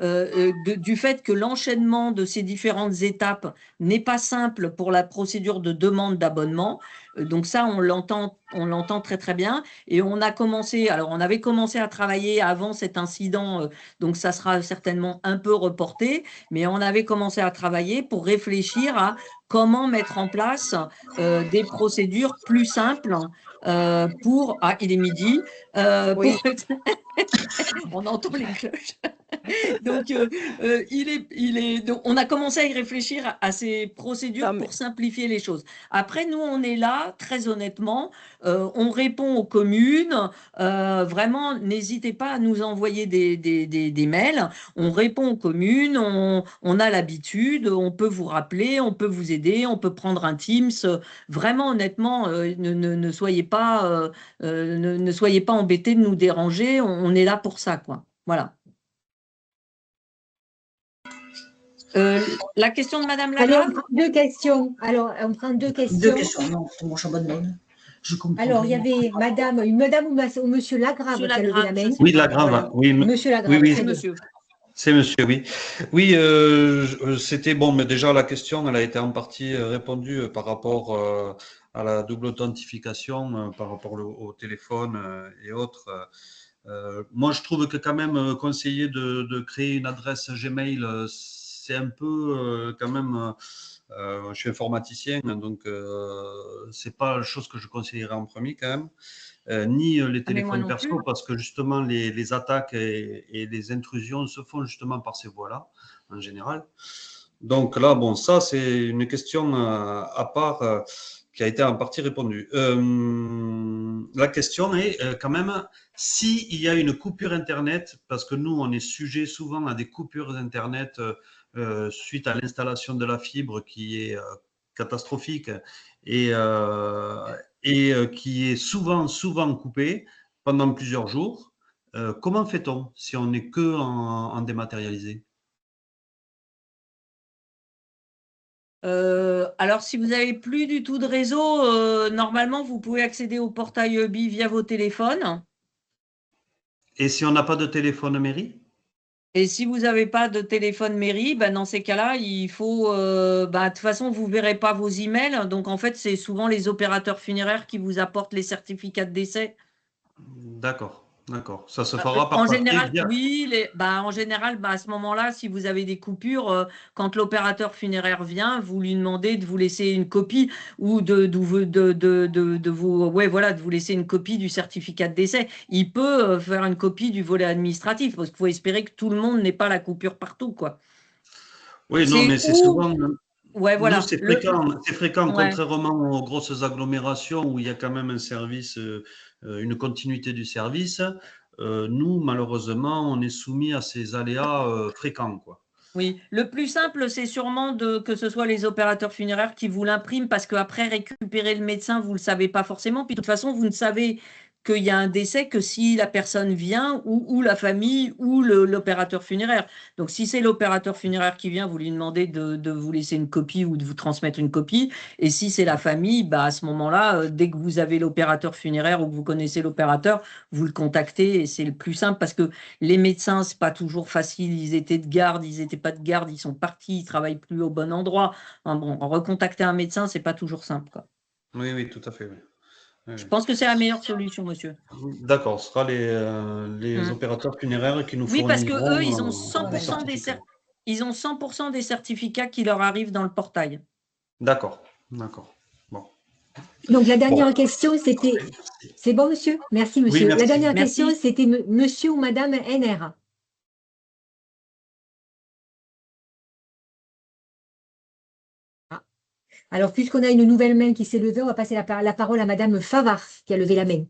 du fait que l'enchaînement de ces différentes étapes n'est pas simple pour la procédure de demande d'abonnement. Donc ça, on l'entend très très bien. Et on avait commencé à travailler avant cet incident, donc ça sera certainement un peu reporté, mais on avait commencé à travailler pour réfléchir à comment mettre en place des procédures plus simples pour… Ah, il est midi. Oui. On entend les cloches. Donc, donc, on a commencé à y réfléchir à ces procédures pour simplifier les choses. Après, nous, on est là, très honnêtement, on répond aux communes. Vraiment, n'hésitez pas à nous envoyer des mails. On répond aux communes, on a l'habitude, on peut vous rappeler, on peut vous aider, on peut prendre un Teams. Vraiment, honnêtement, ne soyez pas embêtés de nous déranger. On est là pour ça, quoi. Voilà. La question de Madame Allez, Lagarde. on prend deux questions. Alors, on prend deux questions. Deux questions, non, c'est mon chambre de mail. Je comprends. Alors, il y avait une madame ou monsieur Lagrave qui a levé la main. Oui, Lagrave, Voilà. oui. Monsieur Lagrave, Oui, très bien. Monsieur. C'est monsieur, oui. Oui, c'était bon, mais déjà la question, elle a été en partie répondue par rapport à la double authentification, par rapport au téléphone et autres. Moi, je trouve que quand même conseiller de créer une adresse Gmail, c'est un peu quand même. Je suis informaticien, donc c'est pas la chose que je conseillerais en premier quand même. Ni les téléphones perso, parce que justement les attaques et les intrusions se font justement par ces voies-là, en général. Donc là, bon, ça c'est une question à part qui a été en partie répondue. La question est quand même s'il y a une coupure Internet, parce que nous, on est sujet souvent à des coupures Internet suite à l'installation de la fibre qui est catastrophique et qui est souvent coupé pendant plusieurs jours. Comment fait-on si on n'est que en dématérialisé? Alors, si vous n'avez plus du tout de réseau, normalement, vous pouvez accéder au portail EUBI via vos téléphones. Et si on n'a pas de téléphone mairie? Et si vous n'avez pas de téléphone mairie, ben dans ces cas-là, il faut… de toute façon, vous ne verrez pas vos emails. Donc, en fait, c'est souvent les opérateurs funéraires qui vous apportent les certificats de décès. D'accord, d'accord. Ça se fera par En papier général, via… oui. En général, à ce moment-là, si vous avez des coupures, quand l'opérateur funéraire vient, vous lui demandez de vous laisser une copie ou de vous laisser une copie du certificat de décès. Il peut faire une copie du volet administratif parce qu'il faut espérer que tout le monde n'ait pas la coupure partout, quoi. Oui, non, mais c'est souvent… Ouais, voilà. C'est fréquent, Ouais. contrairement aux grosses agglomérations où il y a quand même un service, une continuité du service. Nous, malheureusement, on est soumis à ces aléas fréquents, quoi. Oui, le plus simple, c'est sûrement que ce soit les opérateurs funéraires qui vous l'impriment parce qu'après récupérer le médecin, vous ne le savez pas forcément. Puis de toute façon, vous ne savez qu'il y a un décès que si la personne vient ou la famille ou l'opérateur funéraire. Donc, si c'est l'opérateur funéraire qui vient, vous lui demandez de vous laisser une copie ou de vous transmettre une copie. Et si c'est la famille, à ce moment-là, dès que vous avez l'opérateur funéraire ou que vous connaissez l'opérateur, vous le contactez et c'est le plus simple parce que les médecins, c'est pas toujours facile. Ils étaient de garde, ils n'étaient pas de garde, ils sont partis, ils travaillent plus au bon endroit. Bon, recontacter un médecin, c'est pas toujours simple, quoi. Oui, oui, tout à fait. Oui. Je pense que c'est la meilleure solution, monsieur. D'accord, ce sera les opérateurs funéraires qui nous fourniront… Oui, parce qu'eux, ils ont 100% des certificats qui leur arrivent dans le portail. D'accord, d'accord. Bon. Donc, la dernière question, c'était… C'est bon, monsieur? Merci, monsieur. Oui, merci. La dernière question, c'était monsieur ou madame NR. Alors, puisqu'on a une nouvelle main qui s'est levée, on va passer la parole à madame Favard, qui a levé la main.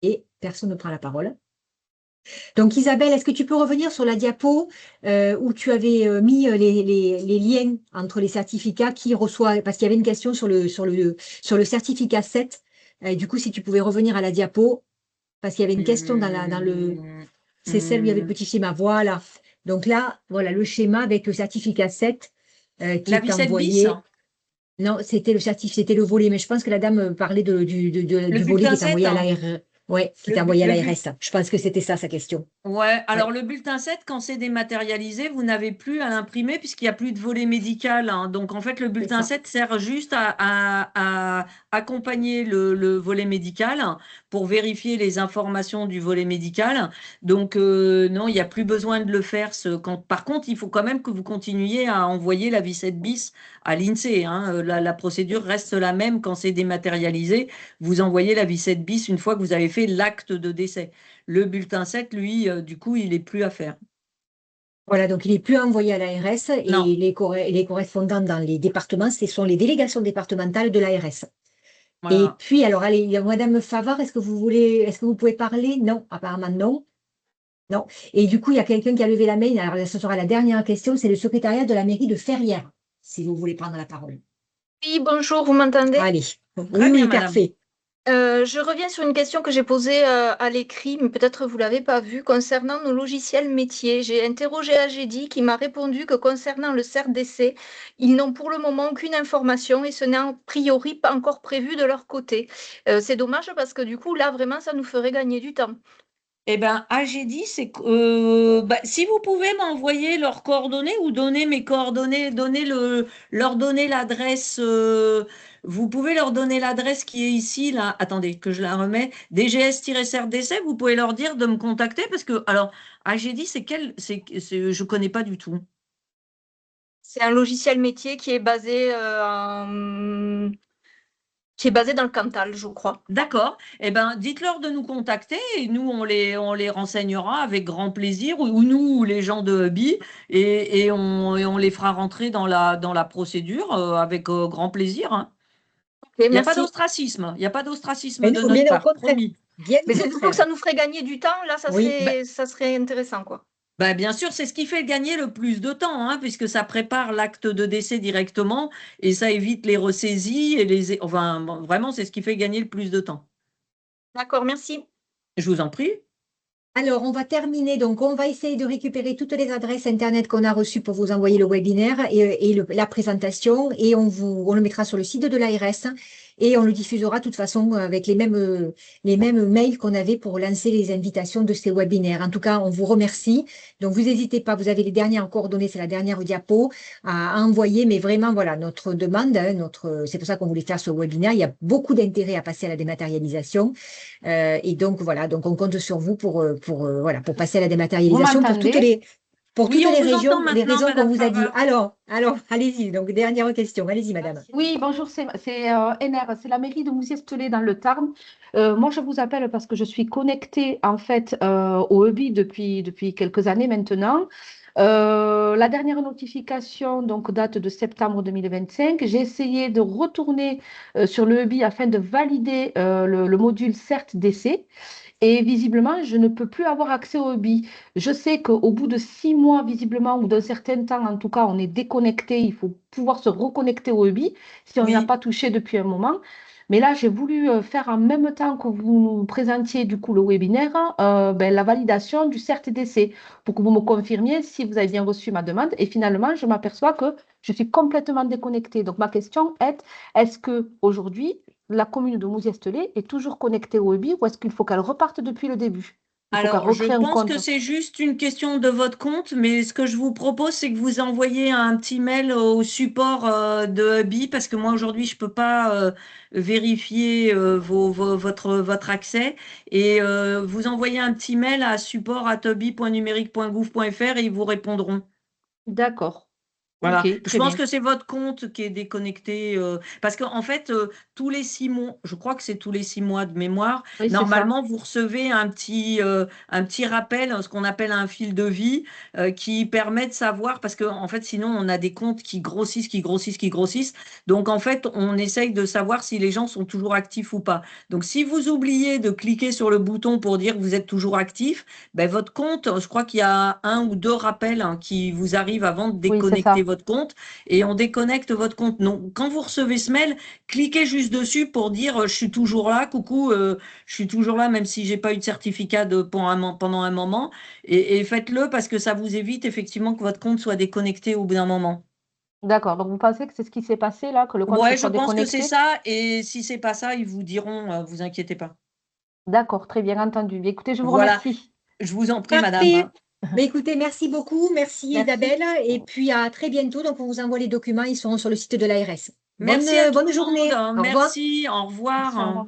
Et personne ne prend la parole. Donc, Isabelle, est-ce que tu peux revenir sur la diapo où tu avais mis les liens entre les certificats qui reçoivent, parce qu'il y avait une question sur le certificat 7. Du coup, si tu pouvais revenir à la diapo, parce qu'il y avait une question dans le… C'est celle où il y avait le petit schéma. Voilà. Donc là, voilà le schéma avec le certificat 7 qui est envoyé. Non, c'était le volet, mais je pense que la dame parlait du volet qui est envoyé à l'ARE. Oui, qui était Le, envoyé à le l'ARS. Je pense que c'était ça sa question. Ouais, alors Ouais, le bulletin 7, quand c'est dématérialisé, vous n'avez plus à l'imprimer puisqu'il n'y a plus de volet médical, hein. Donc en fait, le c'est bulletin ça. 7 sert juste à accompagner le volet médical pour vérifier les informations du volet médical. Donc non, il n'y a plus besoin de le faire. Par contre, il faut quand même que vous continuiez à envoyer la V7 bis à l'INSEE, hein. La procédure reste la même quand c'est dématérialisé. Vous envoyez la V7 bis une fois que vous avez fait l'acte de décès. Le bulletin 7, lui, du coup, il n'est plus à faire. Voilà, donc il n'est plus envoyé à l'ARS Non, et les correspondants dans les départements, ce sont les délégations départementales de l'ARS. Et voilà. puis, alors, allez, il y a Madame Favard, est-ce que vous pouvez parler? Non, apparemment non. Non. Et du coup, il y a quelqu'un qui a levé la main. Alors, ce sera la dernière question. C'est le secrétariat de la mairie de Ferrières, si vous voulez prendre la parole. Oui, bonjour, vous m'entendez? Allez. Très Oui, bien, oui, madame. parfait. Je reviens sur une question que j'ai posée à l'écrit, mais peut-être vous ne l'avez pas vue, concernant nos logiciels métiers. J'ai interrogé AGEDI qui m'a répondu que concernant le CERDC, ils n'ont pour le moment aucune information et ce n'est a priori pas encore prévu de leur côté. C'est dommage parce que du coup, là, vraiment, ça nous ferait gagner du temps. Eh bien, AGDI, c'est si vous pouvez m'envoyer leurs coordonnées ou donner mes coordonnées, leur donner l'adresse, vous pouvez leur donner l'adresse qui est ici, là. Attendez, que je la remets. DGS-CERDC, vous pouvez leur dire de me contacter parce que, alors, AGDI, je ne connais pas du tout. C'est un logiciel métier qui est basé dans le Cantal, je crois. D'accord. Eh ben, dites-leur de nous contacter et nous, on les renseignera avec grand plaisir, ou nous, ou les gens de Hubby, et on les fera rentrer dans la procédure avec grand plaisir, hein. Ok, Il n'y a pas merci. d'ostracisme. Il n'y a pas d'ostracisme Mais de non, notre bien au part, contraire. promis. Bien Mais au c'est surtout que contraire. ça nous ferait gagner du temps. Là, Oui. ça serait intéressant, quoi. Bien sûr, c'est ce qui fait gagner le plus de temps, hein, puisque ça prépare l'acte de décès directement et ça évite les ressaisies enfin, bon, vraiment, c'est ce qui fait gagner le plus de temps. D'accord, merci. Je vous en prie. Alors, on va terminer. Donc, on va essayer de récupérer toutes les adresses Internet qu'on a reçues pour vous envoyer le webinaire et la présentation. Et on le mettra sur le site de l'ARS et on le diffusera de toute façon avec les mêmes mails qu'on avait pour lancer les invitations de ces webinaires. En tout cas, on vous remercie. Donc, vous n'hésitez pas, vous avez les dernières coordonnées, c'est la dernière diapo à envoyer. Mais vraiment, voilà, notre demande, hein, c'est pour ça qu'on voulait faire ce webinaire. Il y a beaucoup d'intérêt à passer à la dématérialisation. Et donc, voilà, donc on compte sur vous voilà, pour passer à la Vous dématérialisation m'entendez? pour toutes Oui, on vous entend les maintenant, raisons qu'on Madame vous a dit. Favard. Alors, allez-y. Donc, dernière question. Allez-y, madame. Oui, bonjour, c'est NR, c'est la mairie de Mouziès-Telé dans le Tarn. Moi, je vous appelle parce que je suis connectée en fait au EBI depuis quelques années maintenant. La dernière notification donc, date de septembre 2025. J'ai essayé de retourner sur le EBI afin de valider le module CERT-DC. Et visiblement, je ne peux plus avoir accès au hobby. Je sais qu'au bout de 6 mois, visiblement, ou d'un certain temps, en tout cas, on est déconnecté. Il faut pouvoir se reconnecter au hobby si on n'y a Oui. pas touché depuis un moment. Mais là, j'ai voulu faire en même temps que vous nous présentiez du coup le webinaire, la validation du CERT-DC pour que vous me confirmiez si vous avez bien reçu ma demande. Et finalement, je m'aperçois que je suis complètement déconnectée. Donc, ma question est-ce que aujourd'hui la commune de Mouziès-Telé est toujours connectée au hobby ou est-ce qu'il faut qu'elle reparte depuis le début? Il faut qu'elle Alors, je recrée un pense compte. que c'est juste une question de votre compte, mais ce que je vous propose, c'est que vous envoyez un petit mail au support de Hubby, parce que moi, aujourd'hui, je ne peux pas vérifier votre accès. Et vous envoyez un petit mail à support@hubby.numérique.gouv.fr et ils vous répondront. D'accord. Voilà, Ok, je très pense bien. que c'est votre compte qui est déconnecté, parce qu'en fait, tous les 6 mois, je crois que c'est tous les 6 mois de mémoire, Oui, c'est ça. normalement, vous recevez un petit rappel, ce qu'on appelle un fil de vie, qui permet de savoir, parce qu'en fait, sinon, on a des comptes qui grossissent, qui grossissent, qui grossissent. Donc, en fait, on essaye de savoir si les gens sont toujours actifs ou pas. Donc, si vous oubliez de cliquer sur le bouton pour dire que vous êtes toujours actif, ben, votre compte, je crois qu'il y a 1 ou 2 rappels hein, qui vous arrivent avant de Oui, c'est déconnecter ça. votre compte et on déconnecte votre compte. Donc, quand vous recevez ce mail, cliquez juste dessus pour dire je suis toujours là, coucou, je suis toujours là, même si j'ai pas eu de certificat pendant un moment. Et faites-le parce que ça vous évite effectivement que votre compte soit déconnecté au bout d'un moment. D'accord. Donc, vous pensez que c'est ce qui s'est passé là, que le compte se Ouais, je soit pense que c'est déconnecté? ça. Et si c'est pas ça, ils vous diront, vous inquiétez pas. D'accord, très bien entendu. Bien, écoutez, je vous Voilà. remercie. Je vous en prie, madame. Parfait. Mais écoutez, merci beaucoup. Merci Merci. Isabelle. Et puis à très bientôt. Donc, on vous envoie les documents. Ils seront sur le site de l'ARS. Merci à tout Bonne le journée. monde. Au revoir. Merci, au revoir. Merci, au revoir.